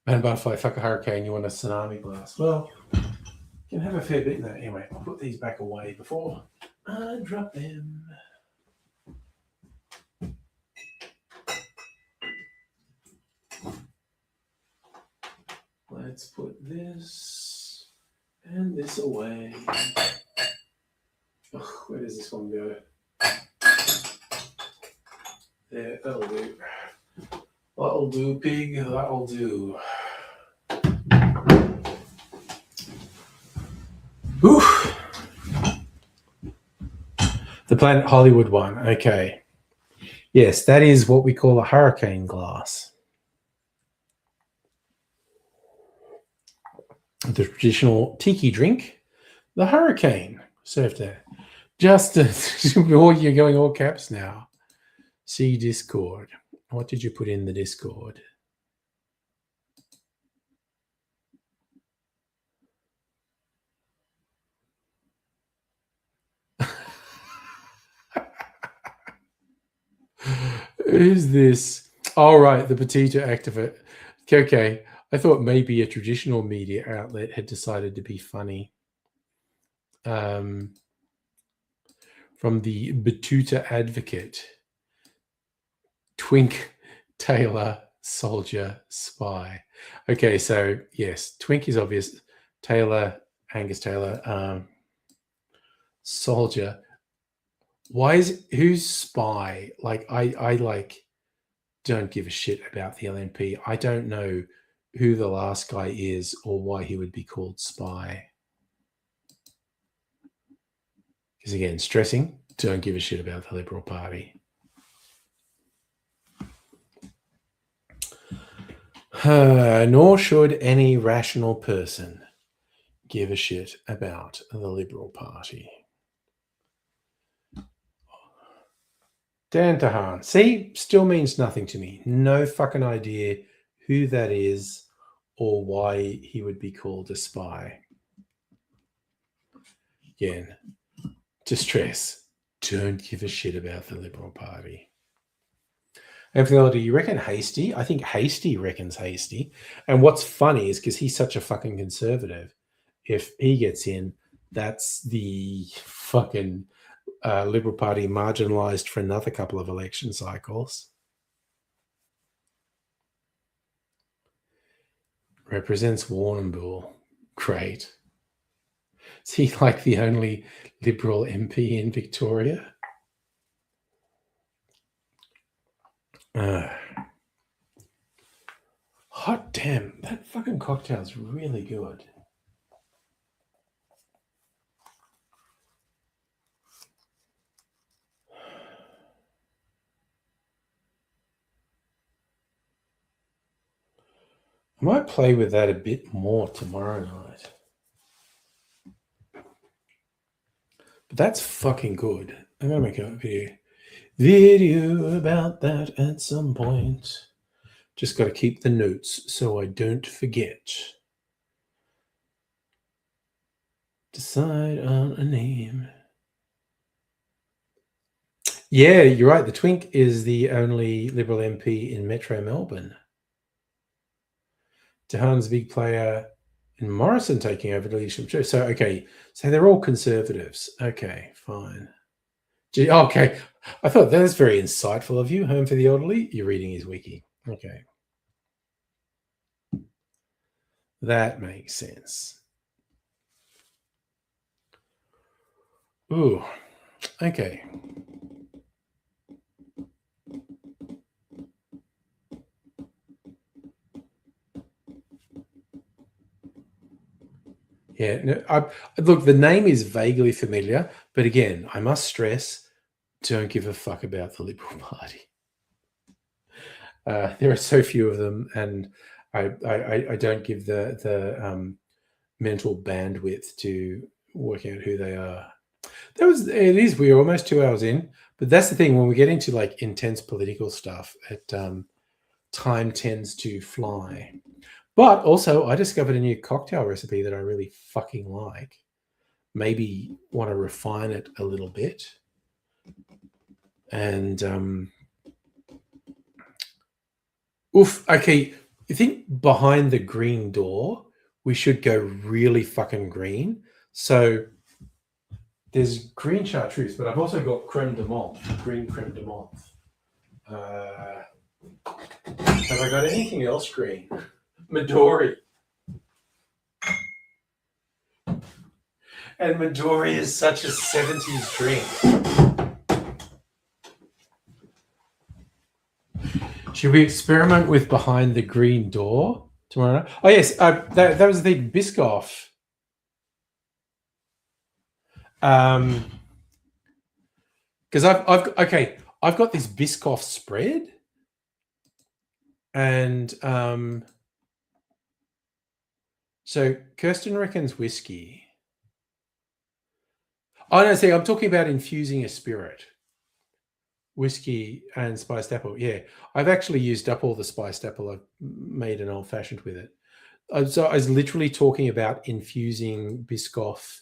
Man, butterfly, fuck a hurricane, you want a tsunami glass. Well, you can have a fair bit in that. Anyway, I'll put these back away before I drop them. Let's put this and this away. Oh, where does this one go? There, that'll do. That'll do, pig. That'll do. Oof. The Planet Hollywood one. Okay. Yes, that is what we call a hurricane glass. The traditional tiki drink, the hurricane, served there. Just you're going all caps now. See Discord. What did you put in the Discord? Who's this? All right, the Petita activist. Okay, I thought maybe a traditional media outlet had decided to be funny. From the Batuta Advocate, Twink, Taylor, Soldier, Spy. Okay, so yes, Twink is obvious. Taylor, Angus Taylor, Soldier. Who's Spy? Like I like don't give a shit about the LNP. I don't know who the last guy is or why he would be called Spy. Because again, stressing, don't give a shit about the Liberal Party. Nor should any rational person give a shit about the Liberal Party. Dan Tahan. See, still means nothing to me. No fucking idea who that is or why he would be called a spy. Again, to stress, don't give a shit about the Liberal Party. Anthony, do you reckon Hasty? I think Hasty reckons Hasty. And what's funny is because he's such a fucking conservative, if he gets in, that's the fucking Liberal Party marginalised for another couple of election cycles. Represents Warrnambool. Great. Is he like the only Liberal MP in Victoria? Hot damn, that fucking cocktail's really good. I might play with that a bit more tomorrow night. But that's fucking good. I'm going to make a video about that at some point. Just got to keep the notes so I don't forget. Decide on a name. Yeah, you're right. The Twink is the only Liberal MP in Metro Melbourne. Dehaan's big player and Morrison taking over the leadership. So, okay. So they're all Conservatives. Okay, fine. Gee, okay. I thought that was very insightful of you. Home for the Elderly. You're reading his wiki. Okay. That makes sense. Ooh. Okay. Yeah. No, look, the name is vaguely familiar, but again, I must stress, don't give a fuck about the Liberal Party. There are so few of them, and I don't give the mental bandwidth to work out who they are. We're almost 2 hours in, but that's the thing, when we get into like intense political stuff, time tends to fly. But also, I discovered a new cocktail recipe that I really fucking like. Maybe want to refine it a little bit. And okay. I think behind the green door, we should go really fucking green. So there's green chartreuse, but I've also got creme de menthe, green creme de menthe. Have I got anything else green? Midori. And Midori is such a 70s drink. Should we experiment with behind the green door tomorrow night? Oh, yes. That was the thing. Biscoff. Because I've got this Biscoff spread. And so Kirsten reckons whiskey. Oh, no, see, I'm talking about infusing a spirit. Whiskey and spiced apple. Yeah, I've actually used up all the spiced apple. I've made an old fashioned with it. So I was literally talking about infusing Biscoff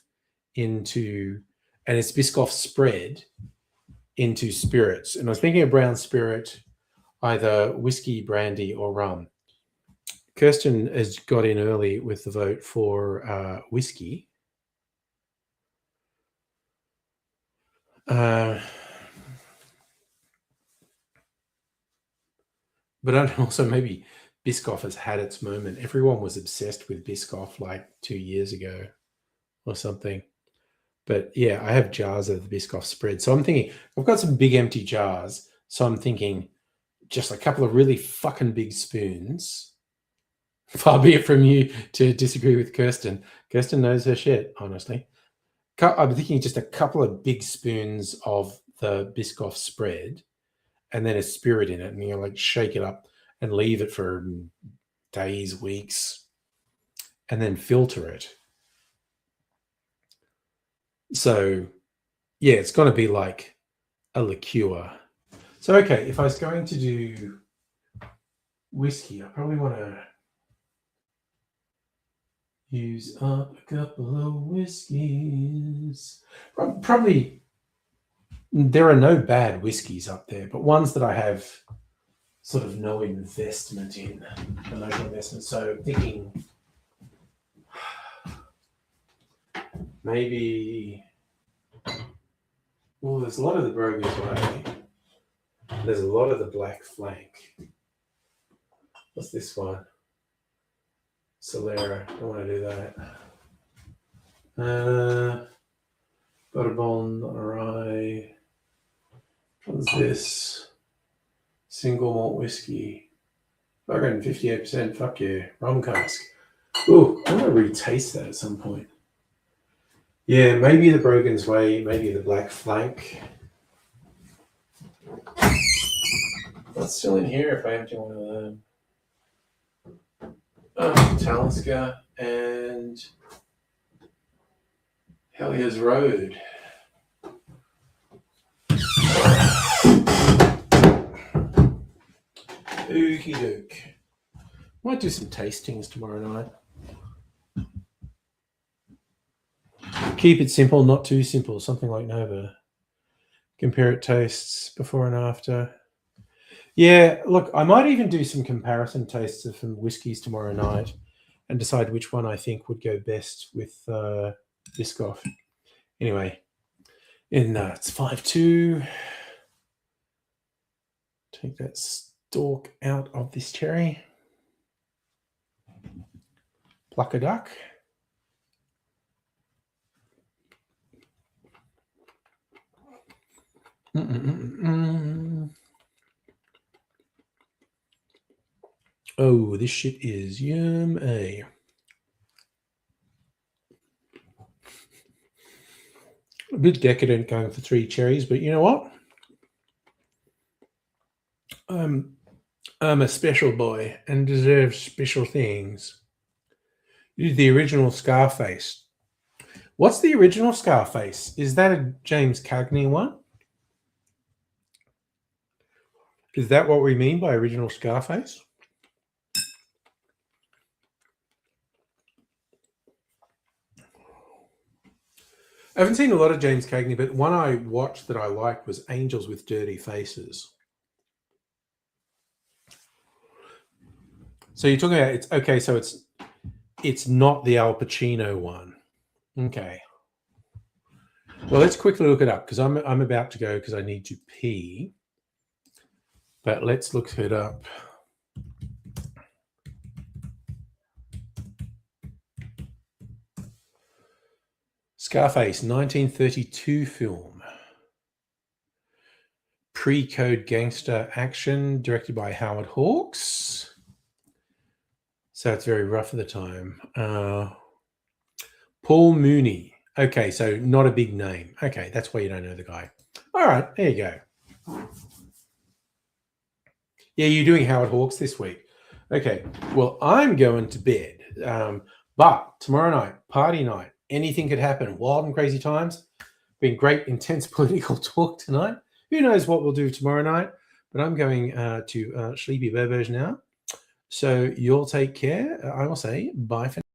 into, and it's Biscoff spread into spirits. And I was thinking of brown spirit, either whiskey, brandy, or rum. Kirsten has got in early with the vote for whiskey. But also maybe Biscoff has had its moment. Everyone was obsessed with Biscoff like 2 years ago or something. But yeah, I have jars of the Biscoff spread. So I'm thinking, I've got some big empty jars. So I'm thinking just a couple of really fucking big spoons. Far be it from you to disagree with Kirsten. Kirsten knows her shit, honestly. I'm thinking just a couple of big spoons of the Biscoff spread and then a spirit in it, and you like shake it up and leave it for days, weeks, and then filter it. So yeah, it's going to be like a liqueur. So okay, if I was going to do whiskey, I probably want to use up a couple of whiskeys. Probably there are no bad whiskeys up there, but ones that I have sort of no investment in, emotional investment. So thinking maybe, well, there's a lot of the Brogan's Way. There's a lot of the Black Flank. What's this one? Solera. Don't want to do that. Bourbon, rye. What's this? Single malt whiskey. 58%. Fuck yeah. Rum cask. Ooh, I want to retaste that at some point. Yeah, maybe the Brogan's Way, maybe the Black Flank. What's still in here if I empty one of them? Talisker and Hellier's Road. Okie doke. Might do some tastings tomorrow night. Keep it simple, not too simple. Something like Nova. Compare it tastes before and after. Yeah, look, I might even do some comparison tastes of some whiskies tomorrow night and decide which one I think would go best with Biscoff. Anyway, it's 5-2. Take that stalk out of this cherry. Pluck a duck. Oh, this shit is yummy. A bit decadent going for 3 cherries, but you know what? I'm a special boy and deserve special things. The original Scarface. What's the original Scarface? Is that a James Cagney one? Is that what we mean by original Scarface? I haven't seen a lot of James Cagney, but one I watched that I liked was Angels with Dirty Faces. So you're talking about it's okay. So it's not the Al Pacino one. Okay. Well, let's quickly look it up because I'm about to go because I need to pee. But let's look it up. Scarface, 1932 film. Pre-code gangster action, directed by Howard Hawks. So it's very rough at the time. Paul Mooney. Okay, so not a big name. Okay, that's why you don't know the guy. All right, there you go. Yeah, you're doing Howard Hawks this week. Okay, well, I'm going to bed. But tomorrow night, party night, anything could happen. Wild and crazy times. Been great, intense political talk tonight. Who knows what we'll do tomorrow night? But I'm going to Sleepy Berbers now. So you'll take care. I will say bye for now.